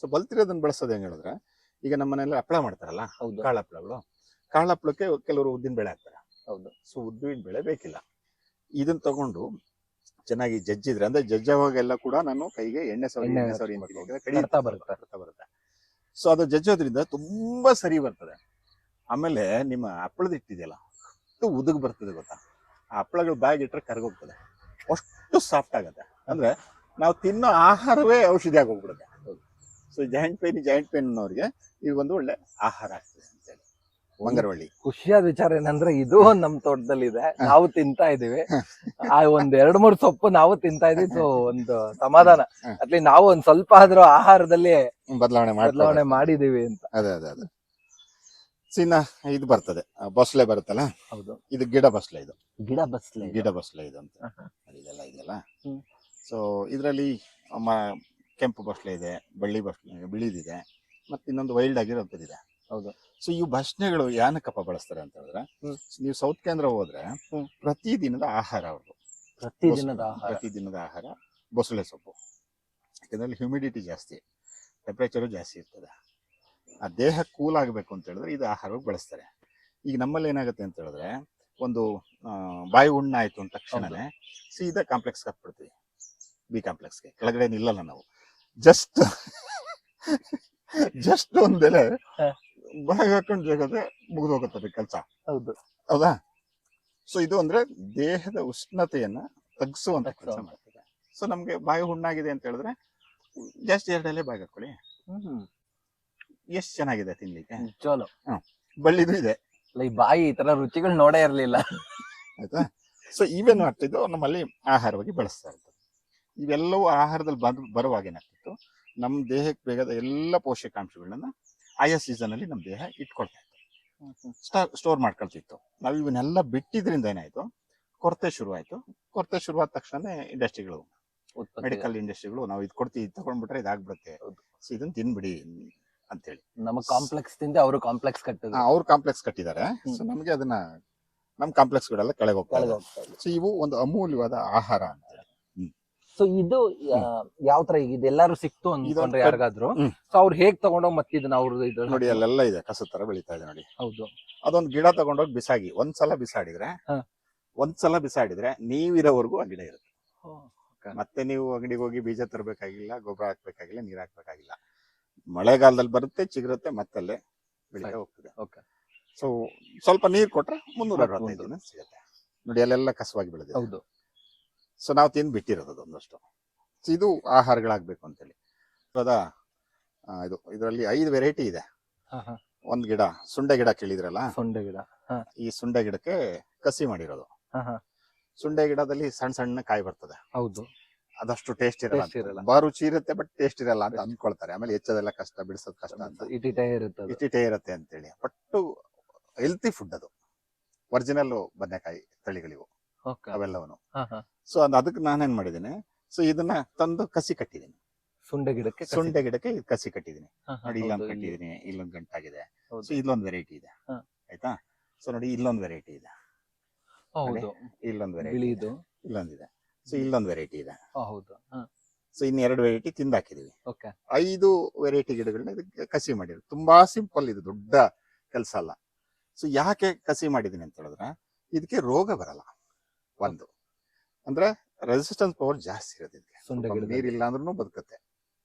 S1: ಸೊ ಬಲ್ತಿರೋದನ್ನ ಬಳಸೋದು ಹೆಂಗ್ ಹೇಳಿದ್ರೆ, ಈಗ ನಮ್ಮ ಮನೆಯಲ್ಲಿ ಹಪ್ಪಳ ಮಾಡ್ತಾರಲ್ಲ, ಕಾಳಹಪ್ಪಳಗಳು, ಕಾಳಹಪ್ಪಳಕ್ಕೆ ಕೆಲವರು ಉದ್ದಿನ ಬೇಳೆ ಹಾಕ್ತಾರೆ.
S2: ಹೌದು. ಸೊ
S1: ಉದ್ದಿನ ಬೇಳೆ ಬೇಕಿಲ್ಲ. ಇದನ್ನ ತಗೊಂಡು ಚೆನ್ನಾಗಿ ಜಜ್ಜಿದ್ರೆ, ಅಂದ್ರೆ ಜಜ್ಜುವಾಗೆಲ್ಲ ಕೂಡ ನಾನು ಕೈಗೆ ಎಣ್ಣೆ ಸವರಿ ಕಡಿತಾ ಬರುತ್ತೆ. ಸೊ ಅದು ಜಜ್ಜೋದ್ರಿಂದ ತುಂಬಾ ಸರಿ ಬರ್ತದೆ. ಆಮೇಲೆ ನಿಮ್ಮ ಹಪ್ಪಳದ ಹಿಟ್ಟಿದೆಯಲ್ಲ, ಅಷ್ಟು ಉದುಗ್ ಬರ್ತದೆ ಗೊತ್ತಾ. ಆ ಹಪ್ಪಳಗಳು ಬ್ಯಾಗ್ ಇಟ್ರೆ ಕರ್ಗೋಗ್ತದೆ, ಅಷ್ಟು ಸಾಫ್ಟ್ ಆಗತ್ತೆ. ಅಂದ್ರೆ ನಾವು ತಿನ್ನೋ ಆಹಾರವೇ ಔಷಧಿ ಆಗೋಗ್ಬಿಡುತ್ತೆ. ಸೊ ಜಾಯಿಂಟ್ ಪೇನ್ ಅನ್ನೋರಿಗೆ ಇದು ಒಂದು ಒಳ್ಳೆ ಆಹಾರ ಆಗ್ತದೆ ಅಂತೇಳಿ. ಮಂಗರವಳ್ಳಿ
S2: ಖುಷಿಯಾದ ವಿಚಾರ ಏನಂದ್ರೆ ಇದು ನಮ್ ತೋಟದಲ್ಲಿ ಇದೆ, ನಾವು ತಿಂತಾ ಇದೀವಿ. ಆ 1-2-3 ಸೊಪ್ಪು ನಾವು ತಿಂತಾ ಇದೀವಿ. ಸೊ ಒಂದು ಸಮಾಧಾನ, ಅಟ್ಲಿ ನಾವು ಒಂದ್ ಸ್ವಲ್ಪ ಆದ್ರೂ ಆಹಾರದಲ್ಲಿ ಬದಲಾವಣೆ ಮಾಡಿದೀವಿ ಅಂತ.
S1: ಅದೇ ಇನ್ನ ಇದು ಬರ್ತದೆ, ಬಸ್ಲೆ ಬರುತ್ತಲ್ಲ.
S2: ಹೌದು.
S1: ಇದು ಗಿಡ ಬಸ್ಲೆ, ಇದು
S2: ಗಿಡ ಬಸ್ಲೆ
S1: ಇದು ಅಂತ ಇದೆಲ್ಲ. ಸೊ ಇದ್ರಲ್ಲಿ ಕೆಂಪು ಬಸ್ಲೆ ಇದೆ, ಬಳ್ಳಿ ಬಸ್ಲೆ, ಬಿಳಿದಿದೆ, ಮತ್ತೆ ಇನ್ನೊಂದು ವೈಲ್ಡ್ ಆಗಿರೋದಿದೆ.
S2: ಹೌದು.
S1: ಸೊ ಇವು ಬಸ್ನೆಗಳು ಯಾನಕ್ಕಪ್ಪ ಬಳಸ್ತಾರೆ ಅಂತ ಹೇಳಿದ್ರೆ, ನೀವು ಸೌತ್ ಕೇಂದ್ರ ಹೋದ್ರೆ ಪ್ರತಿದಿನದ ಆಹಾರ ಅವ್ರದ್ದು. ಪ್ರತಿದಿನದ ಆಹಾರ ಬಸಳೆ ಸೊಪ್ಪು. ಯಾಕಂದ್ರೆ ಹ್ಯೂಮಿಡಿಟಿ ಜಾಸ್ತಿ, ಟೆಂಪರೇಚರು ಜಾಸ್ತಿ ಇರ್ತದೆ. ಆ ದೇಹ ಕೂಲ್ ಆಗಬೇಕು ಅಂತ ಹೇಳಿದ್ರೆ ಇದು ಆಹಾರವಾಗಿ ಬಳಸ್ತಾರೆ. ಈಗ ನಮ್ಮಲ್ಲಿ ಏನಾಗುತ್ತೆ ಅಂತ ಹೇಳಿದ್ರೆ, ಒಂದು ಬಾಯಿ ಹುಣ್ಣ ಆಯ್ತು ಅಂದ ತಕ್ಷಣನೇ ಸೀದಾ ಕಾಂಪ್ಲೆಕ್ಸ್ ಹಾಕ್ಬಿಡ್ತೀವಿ, ಬಿ ಕಾಂಪ್ಲೆಕ್ಸ್ಗೆ. ಕೆಳಗಡೆ ನಿಲ್ಲಲ್ಲ ನಾವು, ಜಸ್ಟ್ ಒಂದೆಲೆ ಬಾಯಿಗೆ ಹಾಕೊಂಡು ಜಗತ್ತೆ ಮುಗಿದು ಹೋಗುತ್ತದೆ ಕೆಲಸ. ಹೌದಾ? ಸೊ ಇದು ಅಂದ್ರೆ ದೇಹದ ಉಷ್ಣತೆಯನ್ನ ತಗ್ಸುವಂತ ಕೆಲಸ ಮಾಡ್ತದೆ. ಸೊ ನಮ್ಗೆ ಬಾಯಿ ಹುಣ್ಣಾಗಿದೆ ಅಂತ ಹೇಳಿದ್ರೆ ಜಾಸ್ತಿ 2 ಎಲೆ ಬಾಯಿಗೆ ಹಾಕೊಳ್ಳಿ, ಎಷ್ಟ್ ಚೆನ್ನಾಗಿದೆ ತಿನ್ಲಿಕ್ಕೆ.
S2: ಚಲೋ.
S1: ಬಳ್ಳಿದು ಇದೆ,
S2: ಈ ಬಾಯಿ ಈ ತರ ರುಚಿಗಳು ನೋಡೇ ಇರ್ಲಿಲ್ಲ.
S1: ಆಯ್ತಾ? ಸೊ ಇವೇನು ಆಗ್ತಿದ್ದು ನಮ್ಮಲ್ಲಿ ಆಹಾರವಾಗಿ ಬಳಸ್ತಾ ಇರ್ತದೆ. ಇವೆಲ್ಲವೂ ಆಹಾರದಲ್ಲಿ ಬರುವಾಗ ಏನಾಗ್ತಿತ್ತು, ನಮ್ಮ ದೇಹಕ್ಕೆ ಬೇಕಾದ ಎಲ್ಲ ಪೋಷಕಾಂಶಗಳನ್ನ ಆಯಾ ಸೀಸನ್ ಅಲ್ಲಿ ನಮ್ಮ ದೇಹ ಇಟ್ಕೊಳ್ತಾ ಇತ್ತು, ಸ್ಟೋರ್ ಮಾಡ್ಕೊಳ್ತಿತ್ತು. ನಾವು ಇವನ್ನೆಲ್ಲ ಬಿಟ್ಟಿದ್ರಿಂದ ಏನಾಯ್ತು, ಕೊರತೆ ಶುರುವಾದ ತಕ್ಷಣ ಇಂಡಸ್ಟ್ರಿಗಳು, ಮೆಡಿಕಲ್ ಇಂಡಸ್ಟ್ರಿಗಳು, ನಾವು ಇದು ಕೊಡ್ತೀವಿ, ಇದು ತಗೊಂಡ್ಬಿಟ್ರೆ ಇದಾಗ್ಬಿಡುತ್ತೆ, ಸೊ ಇದನ್ನ ತಿನ್ಬಿಡಿ ಅಂತೇಳಿ
S2: ನಮ್ಮ ಕಾಂಪ್ಲೆಕ್ಸ್ ತಿಂದ ಅವರು ಕಾಂಪ್ಲೆಕ್ಸ್
S1: ಕಟ್ಟಿದ್ದಾರೆ. ಸೊ ನಮ್ಗೆ ಅದನ್ನ ನಮ್ ಕಾಂಪ್ಲೆಕ್ಸ್ ಗಳೆಲ್ಲ ಕೆಳಗೆ ಹೋಗ್ತಾ ಇದೆ. ಸೊ ಇವು ಒಂದು ಅಮೂಲ್ಯವಾದ ಆಹಾರ ಅಂತ.
S2: ಸೊ ಇದು ಯಾವ ತರ ಈಗ ಇದೆಲ್ಲಾರು ಸಿಕ್ತು ಅನ್ಕೊಂಡ್ರೆ ಯಾರಿಗಾದ್ರು, ಸೊ ಅವ್ರು ಹೇಗ್ ತಗೊಂಡೋಗ್ ಮತ್ತೆ ಇದನ್ನ ಅವ್ರದ್ದು
S1: ನೋಡಿ ಅಲ್ಲೆಲ್ಲ ಇದೆ, ಕಸ ತರ ಬೆಳೀತಾ ಇದೆ ನೋಡಿ.
S2: ಹೌದು.
S1: ಅದೊಂದು ಗಿಡ ತಗೊಂಡೋಗಿ ಬಿಸಾಗಿ, ಒಂದ್ಸಲ ಬಿಸಾಡಿದ್ರೆ ನೀವಿರೋವರೆಗೂ ಆ ಗಿಡ ಇರುತ್ತೆ. ಮತ್ತೆ ನೀವು ಅಂಗಡಿಗೆ ಹೋಗಿ ಬೀಜ ತರಬೇಕಾಗಿಲ್ಲ, ಗೊಬ್ಬರ ಹಾಕ್ಬೇಕಾಗಿಲ್ಲ, ನೀರ್ ಹಾಕ್ಬೇಕಾಗಿಲ್ಲ. ಮಳೆಗಾಲದಲ್ಲಿ ಬರುತ್ತೆ, ಚಿಗುರುತ್ತೆ, ಮತ್ತಲ್ಲೇ ಬೆಳೀತಾ ಹೋಗ್ತದೆ. ಸೊ ಸ್ವಲ್ಪ ನೀರ್ ಕೊಟ್ರೆ 365 ದಿನ ಸಿಗುತ್ತೆ ನೋಡಿ. ಅಲ್ಲೆಲ್ಲ ಕಸವಾಗಿ ಬೆಳೆದಿದೆ.
S2: ಹೌದು.
S1: ಸೊ ನಾವು ತಿಂದು ಬಿಟ್ಟಿರೋದು ಒಂದಷ್ಟು. ಇದು ಆಹಾರಗಳಾಗ್ಬೇಕು ಅಂತೇಳಿ ಇದು ಇದರಲ್ಲಿ 5 ವೆರೈಟಿ ಇದೆ. ಒಂದ್ ಗಿಡ ಸುಂಡೆ ಗಿಡ ಕೇಳಿದ್ರಲ್ಲ, ಈ ಸುಂಡೆ ಗಿಡಕ್ಕೆ ಕಸಿ ಮಾಡಿರೋದು. ಸುಂಡೆ ಗಿಡದಲ್ಲಿ ಸಣ್ಣ ಸಣ್ಣ ಕಾಯಿ ಬರ್ತದೆ.
S2: ಹೌದು.
S1: ಅದಷ್ಟು ಟೇಸ್ಟ್ ಇರಲ್ಲ, ಬಾ ರುಚಿ ಇರುತ್ತೆ, ಬಟ್ ಟೇಸ್ಟ್ ಇರಲ್ಲ ಅಂತ ಅಂದ್ಕೊಳ್ತಾರೆ. ಆಮೇಲೆ ಹೆಚ್ಚೋದೆಲ್ಲ ಕಷ್ಟ, ಬಿಡಿಸೋದು ಕಷ್ಟ ಅಂತ, ಇಟಿಟೇ ಇರುತ್ತೆ ಅಂತೇಳಿ. ಬಟ್ ಹೆಲ್ತಿ ಫುಡ್ ಅದು, ಒರಿಜಿನಲ್ ಬದನೆಕಾಯಿ ತಳಿಗಳಿವು ಅವೆಲ್ಲವನು. ಸೊ ಅದಕ್ಕೆ ನಾನೇನ್ ಮಾಡಿದ್ದೀನಿ, ಸೊ ಇದನ್ನ ತಂದು ಕಸಿ ಕಟ್ಟಿದ್ದೀನಿ. ಸುಂಡೆ ಗಿಡಕ್ಕೆ ಕಸಿ ಕಟ್ಟಿದ್ದೀನಿ ನೋಡಿ. ಇಲ್ಲೊಂದು ಕಟ್ಟಿದ್ದೀನಿ, ಇಲ್ಲೊಂದು ಗಂಟಾಗಿದೆ. ಸೊ ಇಲ್ಲೊಂದು ವೆರೈಟಿ ಇದೆ, ಆಯ್ತಾ? ಸೊ ನೋಡಿ ಇಲ್ಲೊಂದು ವೆರೈಟಿ ಇದೆ, ಇಲ್ಲೊಂದು ವೆರೈಟಿ, ಇಲ್ಲೊಂದಿದೆ. ಸೊ ಇಲ್ಲೊಂದು ವೆರೈಟಿ ಇದೆ. ಸೊ ಇನ್ನು 2 ವೆರೈಟಿ ತಿಂದಾಕಿದೀವಿ. 5 ವೆರೈಟಿ ಗಿಡಗಳನ್ನ ಇದಕ್ಕೆ ಕಸಿ ಮಾಡಿದ್ರು. ತುಂಬಾ ಸಿಂಪಲ್, ಇದು ದೊಡ್ಡ ಕೆಲಸ ಅಲ್ಲ. ಸೊ ಯಾಕೆ ಕಸಿ ಮಾಡಿದೀನಿ ಅಂತ ಹೇಳಿದ್ರೆ, ಇದಕ್ಕೆ ರೋಗ ಬರಲ್ಲ. ಒಂದು ಅಂದ್ರೆ ರೆಸಿಸ್ಟೆನ್ಸ್ ಪವರ್ ಜಾಸ್ತಿ ಇರುತ್ತೆ ಇದಕ್ಕೆ. ನೀರಿಲ್ಲ ಅಂದ್ರೂ ಬದುಕುತ್ತೆ,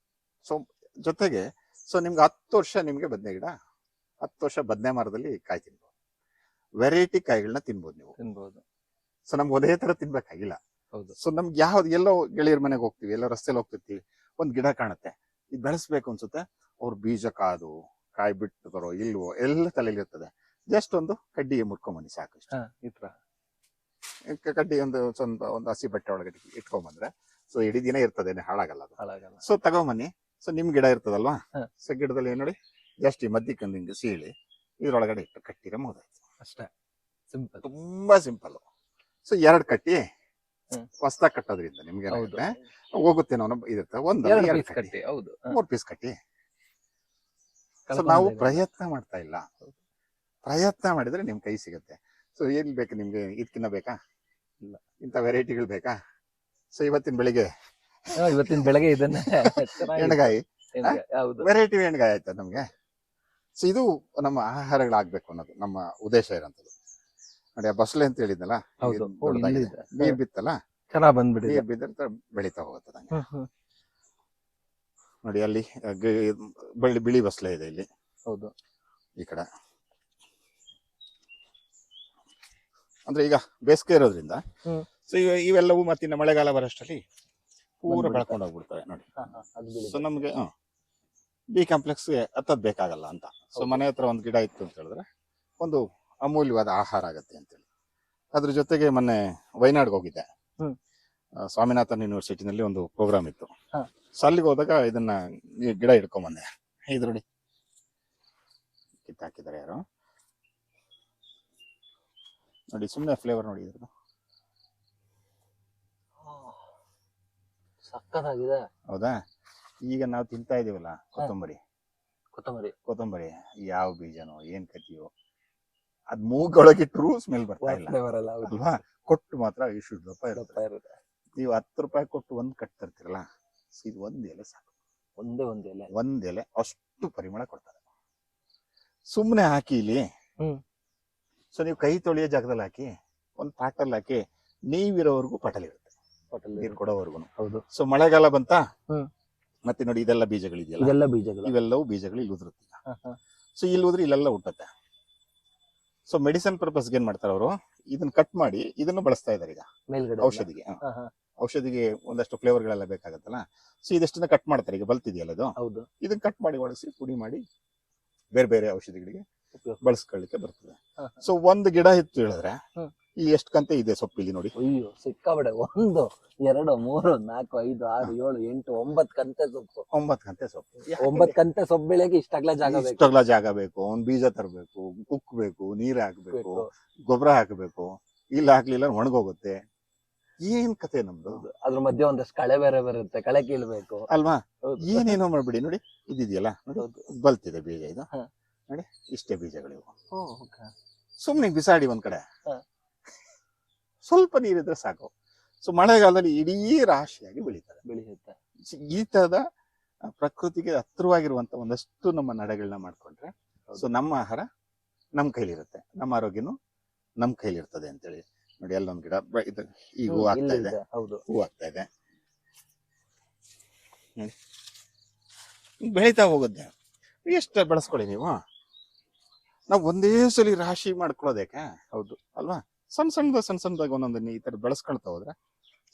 S1: ಸೊ ಜೊತೆಗೆ ನಿಮ್ಗೆ 10 ವರ್ಷ ನಿಮ್ಗೆ ಬದನೆ ಗಿಡ, 10 ವರ್ಷ ಬದನೆ ಮರದಲ್ಲಿ ಕಾಯಿ ತಿನ್ಬೋದು. ವೆರೈಟಿ ಕಾಯಿಗಳನ್ನ ತಿನ್ಬೋದು ನೀವು.
S2: ತಿನ್ಬೋದು.
S1: ಸೊ ನಮ್ಗೆ ಒಂದೇ ತರ ತಿನ್ಬೇಕಾಗಿಲ್ಲ.
S2: ಹೌದು.
S1: ಸೊ ನಮ್ಗೆ ಯಾವ್ದು ಎಲ್ಲೋ ಗೆಳೆಯರ ಮನೆಗೆ ಹೋಗ್ತೀವಿ, ಎಲ್ಲೋ ರಸ್ತೆಲಿ ಹೋಗ್ತಿರ್ತೀವಿ, ಒಂದ್ ಗಿಡ ಕಾಣುತ್ತೆ, ಇದು ಬೆಳೆಸ್ಬೇಕು ಅನ್ಸುತ್ತೆ, ಅವ್ರ ಬೀಜ ಕಾದು ಕಾಯಿ ಬಿಟ್ಟರೋ ಇಲ್ವೋ ಎಲ್ಲ ತಲೆಯಲ್ಲಿ ಇರ್ತದೆ. ಜಸ್ಟ್ ಒಂದು ಕಡ್ಡಿ ಮುಟ್ಕೊಂಬನ್ನಿ ಸಾಕು.
S2: ಈ ತರ
S1: ಕಡ್ಡಿ ಒಂದು ಹಸಿ ಬಟ್ಟೆ ಒಳಗಡೆ ಇಟ್ಕೊಂಬಂದ್ರೆ ಸೊ ಇಡೀ ದಿನ ಇರ್ತದೆ, ಹಾಳಾಗಲ್ಲ ಅದು.
S2: ಹಾಳಾಗಲ್ಲ.
S1: ಸೊ ತಗೊಂಬನ್ನಿ. ಸೊ ನಿಮ್ ಗಿಡ ಇರ್ತದಲ್ವಾ, ಸೊ ಗಿಡದಲ್ಲಿ ನೋಡಿ ಜಸ್ಟ್ ಈ ಮಧ್ಯಕ್ಕಂದು ಹಿಂಗೆ ಸೀಳಿ ಇದ್ರೊಳಗಡೆ ಇಟ್ಟು ಕಟ್ಟಿರ ಮುಗ್ದಾಯ್ತು
S2: ಅಷ್ಟೇ. ಸಿಂಪಲ್,
S1: ತುಂಬಾ ಸಿಂಪಲ್. ಸೊ 2 ಕಟ್ಟಿ ಹೊಸ್ದಾಗಿ ಕಟ್ಟೋದ್ರಿಂದ ನಿಮ್ಗೆ ಹೋಗುತ್ತೆ ಇರುತ್ತೆ. 1
S2: ಪೀಸ್ ಕಟ್ಟಿ. ಹೌದು.
S1: 3 ಪೀಸ್ ಕಟ್ಟಿ. ಸೊ ನಾವು ಪ್ರಯತ್ನ ಮಾಡ್ತಾ ಇಲ್ಲ, ಪ್ರಯತ್ನ ಮಾಡಿದ್ರೆ ನಿಮ್ ಕೈ ಸಿಗುತ್ತೆ. ಸೊ ಏನ್ ಬೇಕು ನಿಮ್ಗೆ? ಇದಕ್ಕಿನ್ನ ಬೇಕಾ? ಇಲ್ಲ. ಇಂಥ ವೆರೈಟಿಗಳು ಬೇಕಾ? ಸೊ ಇವತ್ತಿನ ಬೆಳಗ್ಗೆ ಇದನ್ನ ಎಣ್ಗಾಯಿ, ವೆರೈಟಿ ಎಣ್ಗಾಯಿ ಆಯ್ತಾ ನಮ್ಗೆ. ಸೊ ಇದು ನಮ್ಮ ಆಹಾರಗಳಾಗ್ಬೇಕು ಅನ್ನೋದು ನಮ್ಮ ಉದ್ದೇಶ ಇರೋಂಥದ್ದು. ನೋಡಿ, ಆ ಬಸಳೆ ಅಂತ ಹೇಳಿದ್ನಲ್ಲ, ನೀರ್ ಬಿತ್ತಲ್ಲ,
S2: ಚೆನ್ನಾಗ್ ಬಂದ್ಬಿಡಿ.
S1: ನೀರ್ ಬಿದ್ದರೆ ಬೆಳಿತಾ ಹೋಗುತ್ತೆ. ನೋಡಿ ಅಲ್ಲಿ ಬಿಳಿ ಬಸಳೆ ಇದೆ ಇಲ್ಲಿ.
S2: ಹೌದು.
S1: ಈ ಕಡೆ ಅಂದ್ರೆ ಈಗ ಬೇಸಿಗೆ ಇರೋದ್ರಿಂದ ಸೊ ಇವೆಲ್ಲವೂ ಮತ್ತಿನ್ನ ಮಳೆಗಾಲ ಬರೋಷ್ಟರಲ್ಲಿ ಪೂರ ಬೆಳ್ಕೊಂಡು ಹೋಗ್ಬಿಡ್ತವೆ ನೋಡಿ. ಸೊ ನಮ್ಗೆ ಬಿ ಕಾಂಪ್ಲೆಕ್ಸ್ಗೆ ಹತ್ತದ್ ಬೇಕಾಗಲ್ಲ ಅಂತ. ಸೊ ಮನೆ ಹತ್ರ ಒಂದು ಗಿಡ ಇತ್ತು ಅಂತ ಹೇಳಿದ್ರೆ ಒಂದು ಅಮೂಲ್ಯವಾದ ಆಹಾರ ಆಗತ್ತೆ ಅಂತೇಳಿ. ಅದ್ರ ಜೊತೆಗೆ ಮೊನ್ನೆ ವಯನಾಡ್ಗೆ ಹೋಗಿದ್ದೆ. ಸ್ವಾಮಿನಾಥನ್ ಯೂನಿವರ್ಸಿಟಿನಲ್ಲಿ ಒಂದು ಪ್ರೋಗ್ರಾಮ್ ಇತ್ತು. ಸೊ ಅಲ್ಲಿಗೆ ಹೋದಾಗ ಇದನ್ನ ಗಿಡ ಇಟ್ಕೊಂಬಂದೆ. ಇದು ನೋಡಿ, ಕಿತ್ತಾಕಿದ್ದಾರೆ ಯಾರು ನೋಡಿ. ಸುಮ್ಮನೆ ಫ್ಲೇವರ್ ನೋಡಿ ಇದ್ರದ್ದು,
S2: ಸಕ್ಕತ್ತಾಗಿದೆ.
S1: ಹೌದಾ? ಈಗ ನಾವು ತಿಂತಾ ಇದೀವಲ್ಲ ಕೊತ್ತಂಬರಿ ಯಾವ ಬೀಜನೋ ಏನ್ ಕತಿಯೋ, ಅದ್ ಮೂಗೊಳಗಿಟ್ರು ಸ್ಮೆಲ್ ಬರ್ತಾ ಇಲ್ಲ ಅಲ್ವಾ? ಕೊಟ್ಟು ಮಾತ್ರ ಇಷ್ಟು ರೂಪಾಯಿ ಇರುತ್ತೆ. ನೀವು 10 ರೂಪಾಯಿ ಕೊಟ್ಟು ಒಂದ್ ಕಟ್ ತರ್ತಿರಲ್ಲ, ಇದು ಒಂದ್ ಎಲೆ ಸಾಕು. ಒಂದ್ ಎಲೆ ಅಷ್ಟು ಪರಿಮಳ ಕೊಡ್ತಾರೆ. ಸುಮ್ನೆ ಹಾಕಿ ಇಲ್ಲಿ. ಸೊ ನೀವು ಕೈ ತೊಳೆಯೋ ಜಾಗದಲ್ಲಿ ಹಾಕಿ, ಒಂದ್ ಪಾಟಲ್ಲಿ ಹಾಕಿ, ನೀವಿರೋವರೆಗೂ ಪಟಲ್ ಇರುತ್ತೆ, ನೀರು ಕೊಡೋವರೆಗೂ. ಹೌದು. ಸೊ ಮಳೆಗಾಲ ಬಂತ, ಮತ್ತೆ ನೋಡಿ ಇದೆಲ್ಲ ಬೀಜಗಳಿದೆಯಲ್ಲ, ಇವೆಲ್ಲವೂ ಬೀಜಗಳು ಇಲ್ಲಿ ಉದುರುತ್ತೆ. ಸೊ ಇಲ್ಲಿ ಉದ್ರಿ ಇಲ್ಲೆಲ್ಲ ಹುಟ್ಟತ್ತೆ. ಸೊ ಮೆಡಿಸಿನ್ ಪರ್ಪಸ್ಗೆ ಏನ್ ಮಾಡ್ತಾರೆ ಅವರು, ಇದನ್ನ ಕಟ್ ಮಾಡಿ ಇದನ್ನು ಬಳಸ್ತಾ ಇದಾರೆ ಈಗ ಔಷಧಿಗೆ ಒಂದಷ್ಟು ಫ್ಲೇವರ್ ಗಳೆಲ್ಲ ಬೇಕಾಗತ್ತಲ್ಲ. ಸೊ ಇದಷ್ಟನ್ನ ಕಟ್ ಮಾಡ್ತಾರೆ. ಈಗ ಬಲ್ತಿದೆಯಲ್ಲ ಇದು, ಇದನ್ನ ಕಟ್ ಮಾಡಿ ಒಣಗಿಸಿ ಪುಡಿ ಮಾಡಿ ಬೇರೆ ಬೇರೆ ಔಷಧಿಗಳಿಗೆ ಬಳಸ್ಕೊಳ್ಳಿಕ್ಕೆ ಬರ್ತದೆ. ಸೊ ಒಂದು ಗಿಡ ಇತ್ತು ಹೇಳಿದ್ರೆ ಈ ಎಷ್ಟು ಕಂತೆ ಇದೆ ಸೊಪ್ಪು ಇಲ್ಲಿ ನೋಡಿ.
S2: ಅಯ್ಯೋ ಸಿಕ್ಕಾಬಿಡೆ. 1 2 3 4 5 6 7 8 9 ಕಂತೆ ಸೊಪ್ಪು. 9 ಕಂತೆ ಸೊಪ್ಪು ಬೆಳೆಗೆ ಇಷ್ಟಾಗ್ಲ
S1: ಜಾಗ ಬೇಕು. ಒಂದ್ ಬೀಜ ತರಬೇಕು, ಕುಕ್ಬೇಕು, ನೀರ್ ಹಾಕ್ಬೇಕು, ಗೊಬ್ಬರ ಹಾಕ್ಬೇಕು. ಇಲ್ಲ ಹಾಕ್ಲಿಲ್ಲ ಒಣಗೋಗುತ್ತೆ. ಏನ್ ಕತೆ ನಮ್ದು.
S2: ಅದ್ರ ಮಧ್ಯೆ ಒಂದಷ್ಟು ಕಳೆ ಬೇರೆ ಬರುತ್ತೆ, ಕಳೆ ಕೀಳ್ಬೇಕು
S1: ಅಲ್ವಾ? ಏನೇನೋ ಮಾಡ್ಬಿಡಿ. ನೋಡಿ ಇದಿದೆಯಲ್ಲ, ಬಲ್ತಿದೆ ಬೀಜ. ಇದು ನೋಡಿ, ಇಷ್ಟೇ ಬೀಜಗಳಿವು. ಸುಮ್ನೆ ಬಿಸಾಡಿ ಒಂದ್ ಕಡೆ, ಸ್ವಲ್ಪ ನೀರಿದ್ರೆ ಸಾಕು. ಸೊ ಮಳೆಗಾಲದಲ್ಲಿ ಇಡೀ ರಾಶಿಯಾಗಿ ಬೆಳೆಯುತ್ತೆ. ಈ ತರದ ಪ್ರಕೃತಿಗೆ ಹತ್ರವಾಗಿರುವಂತ ಒಂದಷ್ಟು ನಮ್ಮ ನಡೆಗಳನ್ನ ಮಾಡ್ಕೊಂಡ್ರೆ ಸೊ ನಮ್ಮ ಆಹಾರ ನಮ್ ಕೈಲಿರುತ್ತೆ, ನಮ್ಮ ಆರೋಗ್ಯನು ನಮ್ ಕೈಲಿರ್ತದೆ ಅಂತೇಳಿ. ನೋಡಿ ಅಲ್ಲೊಂದ್ ಗಿಡ ಇದು ಈಗ ಹೂ ಆಗ್ತಾ ಇದೆ. ಹೂ ಆಗ್ತಾ ಇದೆ ನೋಡಿ, ಬೆಳೀತಾ ಹೋಗುತ್ತೆ. ಎಷ್ಟು ಬೆಳೆಸ್ಕೊಳ್ಳಿ ನೀವು. ನಾವು ಒಂದೇ ಸಲ ರಾಶಿ ಮಾಡ್ಕೊಳ್ಳೋದೇಕೆ? ಹೌದು ಅಲ್ವಾ? ಸಣ್ಣ ಸಣ್ಣದಾಗ ಒಂದೊಂದನ್ನ ಈ ತರ ಬೆಳೆಸ್ಕೊಳ್ತಾ ಹೋದ್ರೆ.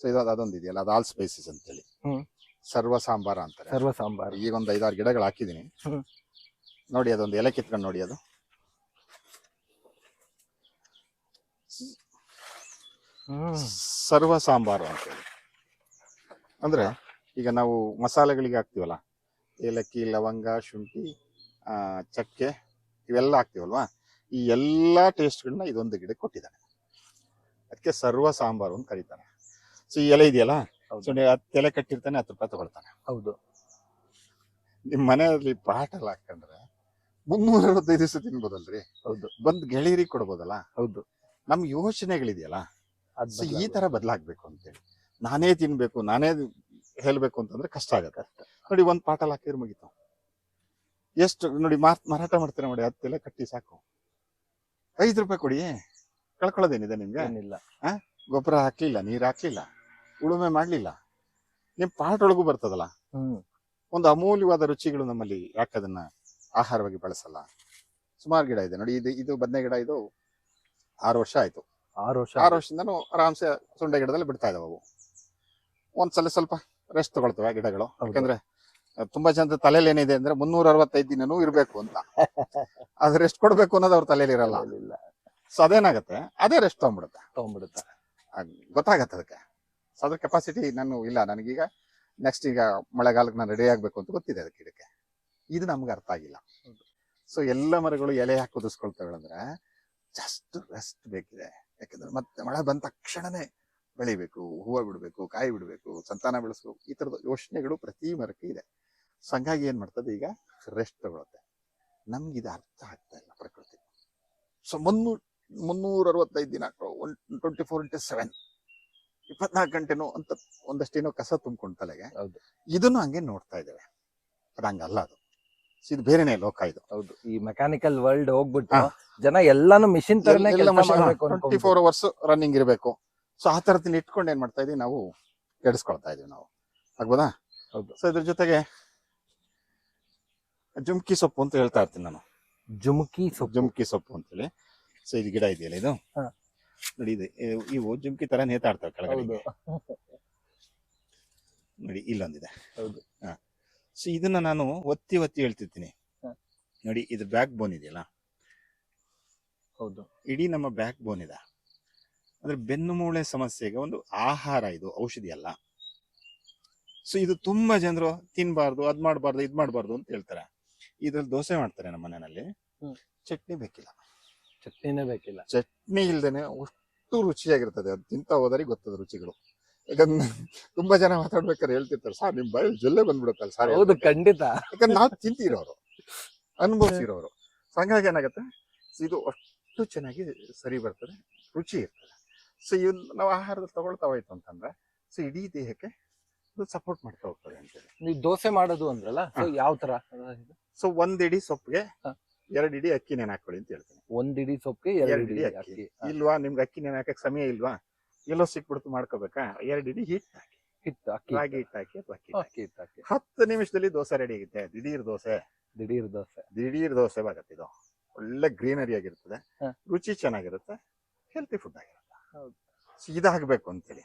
S1: ಸೊ ಅದೊಂದು ಇದೆಯಲ್ಲ, ಅದು ಆಲ್ ಸ್ಪೈಸಸ್ ಅಂತೇಳಿ, ಸರ್ವ ಸಾಂಬಾರ ಅಂತಾರೆ. ಈಗ ಒಂದು 5-6 ಗಿಡಗಳು ಹಾಕಿದೀನಿ ನೋಡಿ. ಅದೊಂದು ಎಲೆ ಕಿತ್ಕೊಂಡು ನೋಡಿ, ಅದು ಸರ್ವ ಸಾಂಬಾರು ಅಂತೇಳಿ. ಅಂದ್ರೆ ಈಗ ನಾವು ಮಸಾಲೆಗಳಿಗೆ ಹಾಕ್ತಿವಲ್ಲ, ಏಲಕ್ಕಿ, ಲವಂಗ, ಶುಂಠಿ, ಚಕ್ಕೆ ಇವೆಲ್ಲ ಹಾಕ್ತಿವಲ್ವಾ, ಈ ಎಲ್ಲಾ ಟೇಸ್ಟ್ಗಳನ್ನ ಇದೊಂದು ಗಿಡ ಕೊಟ್ಟಿದ್ದಾನೆ. ಅದಕ್ಕೆ ಸರ್ವ ಸಾಂಬಾರು ಅಂತ ಕರೀತಾರೆ. ಸೊ ಈ ಎಲೆ ಇದೆಯಲ್ಲ, ಎಲೆ ಕಟ್ಟಿರ್ತಾನೆ, 10 ರೂಪಾಯಿ ತಗೊಳ್ತಾನೆ. ಹೌದು. ನಿಮ್ ಮನೆಯಲ್ಲಿ ಪಾಟಲ್ಲಿ ಹಾಕೊಂಡ್ರೆ 365 ದಿವಸ ತಿನ್ಬೋದಲ್ರಿ. ಹೌದು. ಬಂದ್ ಗೆಳೆಯರಿಗೆ ಕೊಡ್ಬೋದಲ್ಲ. ಹೌದು. ನಮ್ ಯೋಚನೆಗಳಿದೆಯಲ್ಲ, ಈ ತರ ಬದಲಾಗ್ಬೇಕು ಅಂತೇಳಿ. ನಾನೇ ತಿನ್ಬೇಕು, ನಾನೇ ಹೇಳ್ಬೇಕು ಅಂತಂದ್ರೆ ಕಷ್ಟ ಆಗತ್ತೆ. ನೋಡಿ, ಒಂದ್ ಪಾಟಲ್ಲಿ ಹಾಕಿದ್ರೆ ಮುಗಿತು. ಎಷ್ಟು ನೋಡಿ ಮಾರಾಟ ಮಾಡ್ತೀರಾ ನೋಡಿ, 10 ಎಲೆ ಕಟ್ಟಿ ಸಾಕು. 5 ರೂಪಾಯಿ ಕೊಡಿ, ಕಳ್ಕೊಳ್ಳೋದೇನಿದೆ ನಿಮ್ಗೆ? ಗೊಬ್ಬರ ಹಾಕ್ಲಿಲ್ಲ, ನೀರ್ ಹಾಕ್ಲಿಲ್ಲ, ಉಳುಮೆ ಮಾಡ್ಲಿಲ್ಲ, ನಿಮ್ ಪಾಟ್ ಒಳಗೂ ಬರ್ತದಲ್ಲ. ಒಂದು ಅಮೂಲ್ಯವಾದ ರುಚಿಗಳು ನಮ್ಮಲ್ಲಿ ಯಾಕೆ ಅದನ್ನ ಆಹಾರವಾಗಿ ಬಳಸಲ್ಲ? ಸುಮಾರು ಗಿಡ ಇದೆ ನೋಡಿ. ಇದು ಬದನೆ ಗಿಡ, ಇದು 6 ವರ್ಷ ಆಯ್ತು. 6 ವರ್ಷದಿಂದನೂ ಆರಾಮ್ಸೆ ಸುಂಡೆ ಗಿಡದಲ್ಲಿ ಬಿಡ್ತಾ ಇದಾವೆ ಅವು. ಒಂದ್ಸಲ ಸ್ವಲ್ಪ ರೆಸ್ಟ್ ತಗೊಳ್ತವೆ ಗಿಡಗಳು. ಯಾಕಂದ್ರೆ ತುಂಬಾ ಜನ ತಲೆಯಲ್ಲಿ ಏನಿದೆ ಅಂದ್ರೆ 365 ದಿನನೂ ಇರ್ಬೇಕು ಅಂತ. ಅದು ರೆಸ್ಟ್ ಕೊಡ್ಬೇಕು ಅನ್ನೋದು ಅವ್ರ ತಲೆಯಲ್ಲಿ ಇರಲ್ಲ. ಸೊ ಅದೇನಾಗತ್ತೆ, ಅದೇ ರೆಸ್ಟ್ ತಗೊಂಡ್ಬಿಡುತ್ತೆ. ಗೊತ್ತಾಗತ್ತೆ ಅದಕ್ಕೆ. ಸೊ ಅದ್ರ ಕೆಪಾಸಿಟಿ ನಾನು ಇಲ್ಲ, ನನಗೀಗ ನೆಕ್ಸ್ಟ್ ಈಗ ಮಳೆಗಾಲಕ್ಕೆ ನಾನು ರೆಡಿ ಆಗ್ಬೇಕು ಅಂತ ಗೊತ್ತಿದೆ ಅದಕ್ಕೆ ಗಿಡಕ್ಕೆ. ಇದು ನಮ್ಗೆ ಅರ್ಥ ಆಗಿಲ್ಲ. ಸೊ ಎಲ್ಲ ಮರಗಳು ಎಲೆ ಯಾಕೆ ಕುದಿಸ್ಕೊಳ್ತವೆ ಅಂದ್ರೆ ಜಸ್ಟ್ ರೆಸ್ಟ್ ಬೇಕಿದೆ. ಯಾಕಂದ್ರೆ ಮತ್ತೆ ಮಳೆ ಬಂದ ತಕ್ಷಣನೇ ಬೆಳಿಬೇಕು, ಹೂವು ಬಿಡ್ಬೇಕು, ಕಾಯಿ ಬಿಡ್ಬೇಕು, ಸಂತಾನ ಬೆಳೆಸ್ಬೇಕು, ಈ ತರದ ಯೋಚನೆಗಳು ಪ್ರತಿ ಮರಕ್ಕೆ ಇದೆ. ಸೊ ಹಂಗಾಗಿ ಏನ್ ಮಾಡ್ತದೆ, ಈಗ ರೆಸ್ಟ್ ತಗೊಳುತ್ತೆ. ನಮ್ಗೆ ಇದು ಅರ್ಥ ಆಗ್ತಾ ಇಲ್ಲ ಪ್ರಕೃತಿ. ಸೊ 365 ದಿನ 24x7 24 ಗಂಟೆನೂ ಅಂತ ಒಂದಷ್ಟೇನೋ ಕಸ ತುಂಬ್ಕೊಂಡು ತಲೆಗೆ ಇದನ್ನು ಹಂಗೆ ನೋಡ್ತಾ ಇದ್ದೇವೆ. ಅದು ಹಂಗಲ್ಲ, ಅದು ಇದು ಬೇರೆನೆ ಲೋಕ ಇದು.
S2: ಹೌದು, ಈ ಮೆಕ್ಯಾನಿಕಲ್ ವರ್ಲ್ಡ್ ಹೋಗ್ಬಿಟ್ಟು ಜನ ಎಲ್ಲಾನು ಮಿಷಿನ್ ತರನೇ ಕೆಲಸ ಮಾಡಬೇಕು,
S1: 24 ಅವರ್ಸ್ ರನ್ನಿಂಗ್ ಇರಬೇಕು. ಸೊ ಆ ತರದಿಂದ ಇಟ್ಕೊಂಡು ಏನ್ ಮಾಡ್ತಾ ಇದೀವಿ ನಾವು, ಕೆಡಿಸ್ಕೊಳ್ತಾ ಇದೀವಿ ನಾವು. ಆಗ್ಬೋದಾ?
S2: ಹೌದು.
S1: ಸೊ ಇದ್ರ ಜೊತೆಗೆ ಜುಮ್ಕಿ ಸೊಪ್ಪು ಅಂತ ಹೇಳ್ತಾ ಇರ್ತೀನಿ ನಾನು. ಜುಮ್ಕಿ ಸೊಪ್ಪು ಅಂತೇಳಿ. ಸೊ ಇದು ಗಿಡ ಇದೆಯಲ್ಲ, ಇದು ನೋಡಿ, ಇದೆ ಇವು ಜುಮ್ಕಿ ತರ ನೇತಾಡ್ತವೆ ಕೆಳಗಡೆ. ನೋಡಿ ಇಲ್ಲೊಂದಿದೆ. ಸೊ ಇದನ್ನ ನಾನು ಒತ್ತಿ ಹೇಳ್ತಿರ್ತೀನಿ ನೋಡಿ. ಇದ್ರ ಬ್ಯಾಕ್ ಬೋನ್ ಇದೆಯಲ್ಲ,
S2: ಹೌದು,
S1: ಇಡೀ ನಮ್ಮ ಬ್ಯಾಕ್ ಬೋನ್ ಇದೆ. ಅಂದ್ರೆ ಬೆನ್ನು ಮೂಳೆ ಸಮಸ್ಯೆಗೆ ಒಂದು ಆಹಾರ, ಇದು ಔಷಧಿ ಅಲ್ಲ. ಸೊ ಇದು ತುಂಬಾ ಜನರು ತಿನ್ಬಾರ್ದು, ಅದ್ ಮಾಡ್ಬಾರ್ದು, ಇದ್ ಮಾಡ್ಬಾರ್ದು ಅಂತ ಹೇಳ್ತಾರೆ. ಇದ್ರಲ್ಲಿ ದೋಸೆ ಮಾಡ್ತಾರೆ ನಮ್ಮ ಮನೆಯಲ್ಲಿ. ಚಟ್ನಿ ಬೇಕಿಲ್ಲ, ಚಟ್ನಿ ಇಲ್ದೇನೆ ಅಷ್ಟು ರುಚಿಯಾಗಿರ್ತದೆ. ಅದು ತಿಂತ ಹೋದರಿಗೆ ಗೊತ್ತದ ರುಚಿಗಳು. ಯಾಕಂದ್ರೆ ತುಂಬಾ ಜನ ಮಾತಾಡ್ಬೇಕಾದ್ರೆ ಹೇಳ್ತಿರ್ತಾರೆ, ಸರ್ ನಿಮ್ ಬಾಯಲ್ಲಿ ಜೊಲ್ಲೆ ಬಂದ್ಬಿಡುತ್ತಲ್ಲ ಸರ್.
S2: ಹೌದು, ಖಂಡಿತ.
S1: ಯಾಕಂದ್ರೆ ನಾವು ತಿಂತಿರೋರು, ಅನುಭವಿಸಿರೋರು. ಹಂಗಾಗಿ ಏನಾಗತ್ತೆ, ಇದು ಅಷ್ಟು ಚೆನ್ನಾಗಿ ಸರಿ ಬರ್ತದೆ, ರುಚಿ ಇರ್ತದೆ. ಸೊ ಇವ್ ನಾವು ಆಹಾರದಲ್ಲಿ ತಗೊಳ್ತಾ ಹೋಯ್ತು ಅಂತಂದ್ರೆ ಸೊ ಇಡೀ ದೇಹಕ್ಕೆ ಸಪೋರ್ಟ್ ಮಾಡ್ತಾ ಹೋಗ್ತದೆ ಅಂತೇಳಿ.
S2: ನೀವು ದೋಸೆ ಮಾಡೋದು ಅಂದ್ರಲ್ಲ, ಯಾವ ತರ?
S1: ಸೊ 1 ಇಡಿ ಸೊಪ್ಪಿಗೆ 2 ಇಡಿ ಅಕ್ಕಿ ನೆನೆ ಹಾಕೊಳ್ಳಿ ಅಂತ ಹೇಳ್ತೀನಿ.
S2: 1 ಇಡಿ ಸೊಪ್ಪಿಗೆ 2 ಇಡಿ ಅಕ್ಕಿ.
S1: ಇಲ್ವಾ ನಿಮ್ಗೆ ಅಕ್ಕಿ ನೆನೆ ಹಾಕಕ್ ಸಮಯ ಇಲ್ವಾ, ಎಲ್ಲೋ ಸಿಕ್ಬಿಡ್ತು ಮಾಡ್ಕೋಬೇಕಾ, 2 ಇಡಿ ಹಿಟ್ಟು ಹಾಕಿ, ರಾಗಿ ಹಿಟ್ಟು ಹಾಕಿ ಅಥವಾ ಅಕ್ಕಿ ಹಿಟ್ಟು ಹಾಕಿ 10 ನಿಮಿಷದಲ್ಲಿ ದೋಸೆ ರೆಡಿ ಆಗುತ್ತೆ. ದಿಢೀರ್ ದೋಸೆ ಆಗತ್ತೆ. ಇದು ಒಳ್ಳೆ ಗ್ರೀನರಿ ಆಗಿರ್ತದೆ, ರುಚಿ ಚೆನ್ನಾಗಿರುತ್ತೆ, ಹೆಲ್ತಿ ಫುಡ್ ಆಗಿರುತ್ತೆ. ಇದಾಗಬೇಕು ಅಂತೇಳಿ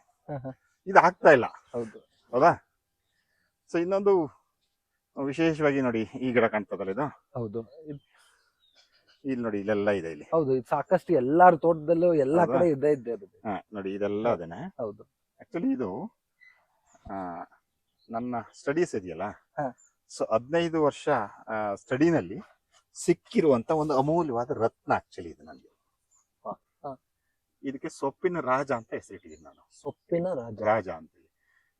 S1: ಇದು ಆಗ್ತಾ ಇಲ್ಲ. ಹೌದಾ? ಸೊ ಇನ್ನೊಂದು ವಿಶೇಷವಾಗಿ ನೋಡಿ, ಈ ಗಿಡ ಕಾಣ್ತದಲ್ಲ ಇದು.
S2: ಹೌದು,
S1: ಇಲ್ಲಿ ನೋಡಿ, ಇಲ್ಲೆಲ್ಲ ಇದೆ. ಇಲ್ಲಿ
S2: ಹೌದು, ಸಾಕಷ್ಟು ಎಲ್ಲಾರ ತೋಟದಲ್ಲೂ ಎಲ್ಲಾ ಕಡೆ ಇದೆ.
S1: ನೋಡಿ ಇದೆಲ್ಲ ಅದೇನೆ.
S2: ಹೌದು,
S1: ಆಕ್ಚುಲಿ ಇದು ನನ್ನ ಸ್ಟಡೀಸ್ ಇದೆಯಲ್ಲ, ಸೊ 15 ವರ್ಷ ಸ್ಟಡಿನಲ್ಲಿ ಸಿಕ್ಕಿರುವಂತ ಒಂದು ಅಮೂಲ್ಯವಾದ ರತ್ನ ಆಕ್ಚುಲಿ ಇದು. ನನಗೆ ಇದಕ್ಕೆ ಸೊಪ್ಪಿನ ರಾಜ ಅಂತ ಹೆಸರಿಟ್ಟಿದ್ದೀನಿ ನಾನು.
S2: ಸೊಪ್ಪಿನ
S1: ರಾಜ ಅಂತ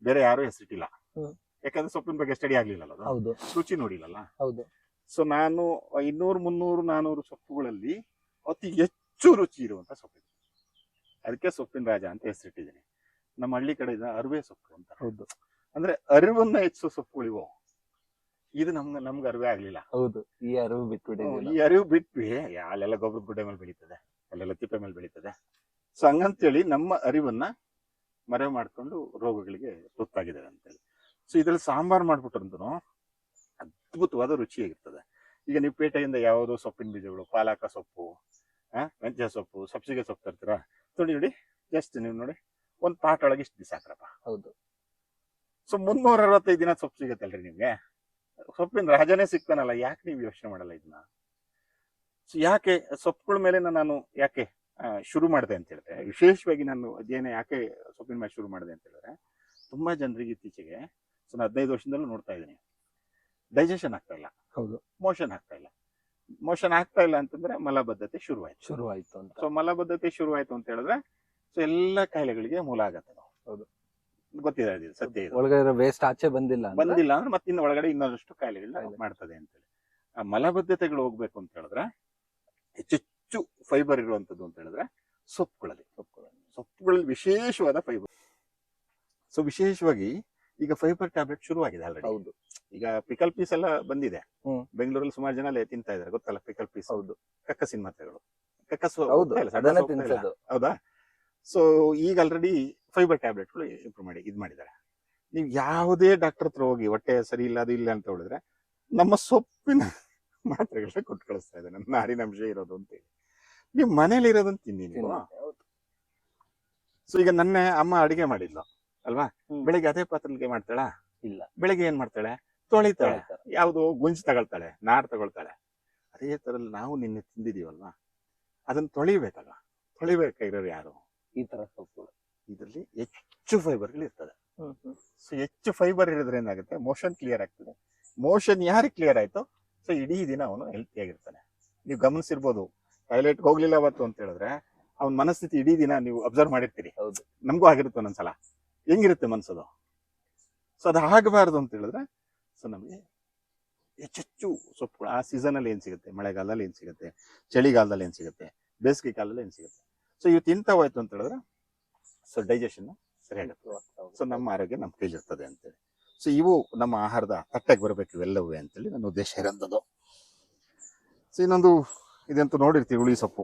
S1: ಬೇರೆ ಯಾರು ಹೆಸರಿಟ್ಟಿಲ್ಲ. ಯಾಕಂದ್ರೆ ಸೊಪ್ಪಿನ ಬಗ್ಗೆ ಸ್ಟಡಿ ಆಗ್ಲಿಲ್ಲ, ರುಚಿ ನೋಡಿಲ್ಲ. ಸೊ ನಾನು 200, 300, 400 ಸೊಪ್ಪುಗಳಲ್ಲಿ ಅತಿ ಹೆಚ್ಚು ರುಚಿ ಇರುವಂತ ಸೊಪ್ಪು, ಅದಕ್ಕೆ ಸೊಪ್ಪಿನ ರಾಜ ಅಂತ ಹೆಸರಿಟ್ಟಿದ್ದೀನಿ. ನಮ್ಮ ಹಳ್ಳಿ ಕಡೆ ಅರಿವೆ ಸೊಪ್ಪು ಅಂತ.
S2: ಹೌದು,
S1: ಅಂದ್ರೆ ಅರಿವನ್ನ ಹೆಚ್ಚು ಸೊಪ್ಪುಗಳಿವು. ಇದು ನಮ್ಗೆ ಅರಿವೆ ಆಗ್ಲಿಲ್ಲ.
S2: ಹೌದು, ಈ
S1: ಅರಿವು ಬಿಟ್ವಿ. ಅಲ್ಲೆಲ್ಲ ಗೊಬ್ಬರದ ಗುಡ್ಡೆ ಮೇಲೆ ಬೆಳೀತದೆ, ಅಲ್ಲೆಲ್ಲ ತಿಪ್ಪೆ ಮೇಲೆ ಬೆಳೀತದೆ. ಸೊ ಹಂಗಂತೇಳಿ ನಮ್ಮ ಅರಿವನ್ನ ಮರೆ ಮಾಡ್ಕೊಂಡು ರೋಗಗಳಿಗೆ ತುತ್ತಾಗಿದ್ದಾರೆ ಅಂತೇಳಿ. ಸೊ ಇದ್ರಲ್ಲಿ ಸಾಂಬಾರ್ ಮಾಡ್ಬಿಟ್ರಂತೂ ಅದ್ಭುತವಾದ ರುಚಿಯಾಗಿರ್ತದೆ. ಈಗ ನೀವು ಪೇಟೆಯಿಂದ ಯಾವುದೋ ಸೊಪ್ಪಿನ ಬೀಜಗಳು, ಪಾಲಕ ಸೊಪ್ಪು, ಮೆಂತ್ಯ ಸೊಪ್ಪು, ಸಬ್ಸಿಗೆ ಸೊಪ್ಪು ತರ್ತೀರಾ, ನೋಡಿ ಜಸ್ಟ್ ನೀವು ನೋಡಿ ಒಂದ್ ಪಾಟ್ ಒಳಗೆ ಇಷ್ಟು ದಿವಸ ಹಾಕ್ರಪ್ಪ.
S2: ಹೌದು.
S1: ಸೊ 365 ದಿನ ಸೊಪ್ಪು ಸಿಗತ್ತಲ್ರಿ ನಿಮ್ಗೆ. ಸೊಪ್ಪಿನ ರಾಜನೇ ಸಿಗ್ತಾನಲ್ಲ, ಯಾಕೆ ನೀವು ಯೋಚನೆ ಮಾಡಲ್ಲ ಇದನ್ನ? ಸೊ ಯಾಕೆ ಸೊಪ್ಪುಗಳ ಮೇಲೆ ನಾನು ಯಾಕೆ ಶುರು ಮಾಡಿದೆ ಅಂತ ಹೇಳಿದ್ರೆ, ವಿಶೇಷವಾಗಿ ನಾನು ಅಧ್ಯಯನ ಯಾಕೆ ಸೊಪ್ಪಿನ ಮೇಲೆ ಶುರು ಮಾಡಿದೆ ಅಂತ ಹೇಳಿದ್ರೆ, ತುಂಬಾ ಜನರಿಗೆ ಇತ್ತೀಚೆಗೆ 15 ವರ್ಷದಿಂದಲೂ ನೋಡ್ತಾ ಇದ್ದೀನಿ, ಡೈಜೆಷನ್ ಆಗ್ತಾ ಇಲ್ಲ.
S2: ಹೌದು,
S1: ಮೋಷನ್ ಆಗ್ತಾ ಇಲ್ಲ ಅಂತಂದ್ರೆ ಮಲಬದ್ಧತೆ ಶುರುವಾಯ್ತು ಅಂತ. ಸೊ ಮಲಬದ್ಧತೆ ಶುರುವಾಯ್ತು ಅಂತ ಹೇಳಿದ್ರೆ ಸೊ ಎಲ್ಲಾ ಕಾಯಿಲೆಗಳಿಗೆ ಮೂಲ ಆಗತ್ತೆ.
S2: ಹೌದು,
S1: ಗೊತ್ತಿದೆ, ಸತ್ಯ ಇದು.
S2: ಒಳಗಡೆ ವೇಸ್ಟ್ ಆಚೆ ಬಂದಿಲ್ಲ
S1: ಅಂದ್ರೆ ಮತ್ತೆ ಇನ್ನು ಒಳಗಡೆ ಇನ್ನೊಂದಷ್ಟು ಕಾಯಿಲೆಗಳನ್ನ ಮಾಡ್ತದೆ ಅಂತೇಳಿ. ಆ ಮಲಬದ್ಧತೆಗಳು ಹೋಗ್ಬೇಕು ಅಂತ ಹೇಳಿದ್ರೆ ಹೆಚ್ಚು ಫೈಬರ್ ಇರುವಂತದ್ದು ಅಂತ ಹೇಳಿದ್ರೆ ಸೊಪ್ಪುಗಳಲ್ಲಿ ವಿಶೇಷವಾದ ಫೈಬರ್. ಸೊ ವಿಶೇಷವಾಗಿ ಈಗ ಫೈಬರ್ ಟ್ಯಾಬ್ಲೆಟ್ ಶುರುವಾಗಿದೆ ಆಲ್ರೆಡಿ.
S2: ಹೌದು,
S1: ಈಗ ಪಿಕಲ್ ಪೀಸ್ ಎಲ್ಲ ಬಂದಿದೆ. ಬೆಂಗಳೂರಲ್ಲಿ ಸುಮಾರು ಜನ ತಿಂತಾ ಇದಾರೆ, ಗೊತ್ತಲ್ಲ ಪಿಕಲ್ ಪೀಸ್.
S2: ಹೌದು,
S1: ಕಕ್ಕಸಿನ ಮಾತ್ರೆಗಳು, ಕಕ್ಕಸು.
S2: ಹೌದಾ?
S1: ಸೊ ಈಗ ಆಲ್ರೆಡಿ ಫೈಬರ್ ಟ್ಯಾಬ್ಲೆಟ್ಗಳು ಇಂಪ್ರೂವ್ ಮಾಡಿದ್ದಾರೆ. ನೀವು ಯಾವುದೇ ಡಾಕ್ಟರ್ ಹತ್ರ ಹೋಗಿ ಹೊಟ್ಟೆ ಸರಿ ಇಲ್ಲ ಅದು ಇಲ್ಲ ಅಂತ ಹೇಳಿದ್ರೆ ನಮ್ಮ ಸೊಪ್ಪಿನ ಮಾತ್ರೆಗಳನ್ನ ಕೊಟ್ಟು ಕಳಿಸ್ತಾ ಇದ್ದಾನೆ, ನಾರಿನಂಶ ಇರೋದು ಅಂತೇಳಿ. ನೀವು ಮನೇಲಿ ಇರೋದನ್ನ ತಿನ್ನಿ ನೀವು. ಸೊ ಈಗ ನನ್ನ ಅಮ್ಮ ಅಡಿಗೆ ಮಾಡಿದ್ಲು ಅಲ್ವಾ, ಬೆಳಿಗ್ಗೆ ಅದೇ ಪಾತ್ರೆಗೆ ಮಾಡ್ತಾಳ?
S2: ಇಲ್ಲ.
S1: ಬೆಳಿಗ್ಗೆ ಏನ್ ಮಾಡ್ತಾಳೆ? ತೊಳಿತಾಳೆ. ಯಾವ್ದು ಗುಂಜ್ ತಗೊಳ್ತಾಳೆ, ನಾರ್ ತಗೊಳ್ತಾಳೆ. ಅದೇ ತರಲ್ಲಿ ನಾವು ನಿನ್ನೆ ತಿಂದಿದೀವಲ್ವಾ, ಅದನ್ನ ತೊಳಿಬೇಕಲ್ವಾ? ತೊಳಿಬೇಕಾಗಿರೋರು ಯಾರು?
S2: ಈ ತರ ಸೊಪ್ಪು
S1: ಇದರಲ್ಲಿ ಹೆಚ್ಚು ಫೈಬರ್ಗಳು ಇರ್ತದೆ. ಸೊ ಹೆಚ್ಚು ಫೈಬರ್ ಇರೋದ್ರೆ ಏನಾಗುತ್ತೆ, ಮೋಷನ್ ಕ್ಲಿಯರ್ ಆಗ್ತದೆ. ಮೋಷನ್ ಯಾರಿಗೆ ಕ್ಲಿಯರ್ ಆಯ್ತು, ಸೊ ಇಡೀ ದಿನ ಅವನು ಹೆಲ್ತಿ ಆಗಿರ್ತಾನೆ. ನೀವು ಗಮನಿಸಿರ್ಬೋದು, ಟಾಯ್ಲೆಟ್ ಹೋಗ್ಲಿಲ್ಲ ಅವತ್ತು ಅಂತ ಹೇಳಿದ್ರೆ ಅವ್ನ ಮನಸ್ಥಿತಿ ಇಡೀ ದಿನ ನೀವು ಅಬ್ಸರ್ವ್ ಮಾಡಿರ್ತೀರಿ.
S2: ಹೌದು,
S1: ನಮಗೂ ಆಗಿರುತ್ತೆ ಒಂದೊಂದ್ಸಲ. ಹೆಂಗಿರುತ್ತೆ ಮನ್ಸದು? ಸೊ ಅದು ಆಗಬಾರ್ದು ಅಂತ ಹೇಳಿದ್ರೆ, ಸೊ ನಮಗೆ ಹೆಚ್ಚೆಚ್ಚು ಸೊಪ್ಪುಗಳು ಆ ಸೀಸನಲ್ಲಿ ಏನ್ ಸಿಗುತ್ತೆ, ಮಳೆಗಾಲದಲ್ಲಿ ಏನ್ ಸಿಗುತ್ತೆ, ಚಳಿಗಾಲದಲ್ಲಿ ಏನ್ ಸಿಗುತ್ತೆ, ಬೇಸಿಗೆ ಕಾಲದಲ್ಲಿ ಏನ್ ಸಿಗುತ್ತೆ. ಸೊ ಇವು ತಿಂತ ಹೋಯ್ತು ಅಂತ ಹೇಳಿದ್ರೆ ಸೊ ಡೈಜೆಷನ್ ಸರಿಯಾಗುತ್ತೆ. ಸೊ ನಮ್ಮ ಆರೋಗ್ಯ ನಮ್ಮ ಕೈಲಿರ್ತದೆ ಅಂತೇಳಿ. ಸೊ ಇವು ನಮ್ಮ ಆಹಾರದ ತಟ್ಟೆಗೆ ಬರಬೇಕು ಇವೆಲ್ಲವೂ ಅಂತೇಳಿ ನನ್ನ ಉದ್ದೇಶ ಇರೋಂಥದ್ದು. ಸೊ ಇನ್ನೊಂದು ಇದಂತೂ ನೋಡಿರ್ತೀವಿ, ಹುಳಿ ಸೊಪ್ಪು.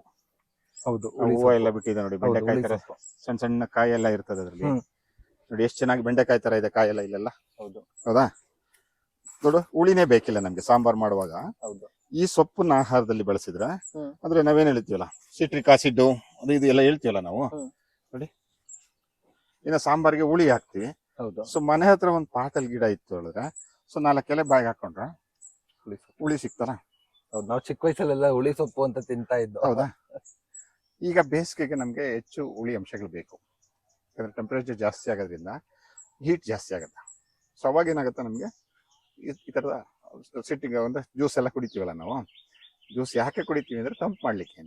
S2: ಹೌದು,
S1: ಹೂವು ಎಲ್ಲ ಬಿಟ್ಟಿದೆ ನೋಡಿ, ಬೆಂಡೆಕಾಯಿ ತರ ಸಣ್ಣ ಸಣ್ಣ ಕಾಯಿ ಎಲ್ಲ ಇರ್ತದೆ ಅದ್ರಲ್ಲಿ. ನೋಡಿ ಎಷ್ಟು ಚೆನ್ನಾಗಿ ಬೆಂಡೆಕಾಯಿ ತರ ಇದೆ ಕಾಯಿ ಎಲ್ಲ ಇಲ್ಲೆಲ್ಲ.
S2: ಹೌದು,
S1: ಹೌದಾ? ನೋಡು, ಹುಳಿನೇ ಬೇಕಿಲ್ಲ ನಮ್ಗೆ ಸಾಂಬಾರ್ ಮಾಡುವಾಗ.
S2: ಹೌದು.
S1: ಈ ಸೊಪ್ಪನ್ನ ಆಹಾರದಲ್ಲಿ ಬಳಸಿದ್ರೆ ಅಂದ್ರೆ ನಾವೇನ್ ಹೇಳ್ತೀವಲ್ಲ, ಸಿಟ್ರಿಕ್ ಆಸಿಡ್ ಅದು ಇದು ಎಲ್ಲ ಹೇಳ್ತೀವಲ್ಲ ನಾವು. ನೋಡಿ, ಇನ್ನು ಸಾಂಬಾರ್ಗೆ ಹುಳಿ ಹಾಕ್ತಿವಿ.
S2: ಹೌದು.
S1: ಸೊ ಮನೆ ಹತ್ರ ಒಂದು ಪಾಟಲ್ ಗಿಡ ಇತ್ತು ಹೇಳಿದ್ರೆ, ಸೊ 4 ಎಲೆ ಬಾಯಿಗೆ ಹಾಕೊಂಡ್ರೆ ಹುಳಿ ಸಿಕ್ತಲ್ಲ.
S2: ಹೌದು, ನಾವು ಚಿಕ್ಕ ವಯಸ್ಸಲ್ಲೆಲ್ಲ ಹುಳಿ ಸೊಪ್ಪು ಅಂತ ತಿಂತಾ ಇದ್ದು.
S1: ಹೌದಾ? ಈಗ ಬೇಸಿಗೆಗೆ ನಮ್ಗೆ ಹೆಚ್ಚು ಹುಳಿ ಅಂಶಗಳು ಬೇಕು. ಯಾಕಂದ್ರೆ ಟೆಂಪರೇಚರ್ ಜಾಸ್ತಿ ಆಗೋದ್ರಿಂದ ಹೀಟ್ ಜಾಸ್ತಿ ಆಗುತ್ತೆ. ಸೊ ಅವಾಗ ಏನಾಗುತ್ತೆ ನಮ್ಗೆ ಈ ತರದ ಸಿಟ್ಟಿಂಗ್ ಅಂದ್ರೆ ಜ್ಯೂಸ್ ಎಲ್ಲ ಕುಡಿತೀವಲ್ಲ ನಾವು. ಜ್ಯೂಸ್ ಯಾಕೆ ಕುಡಿತೀವಿ ಅಂದ್ರೆ ತಂಪು ಮಾಡ್ಲಿಕ್ಕೆ.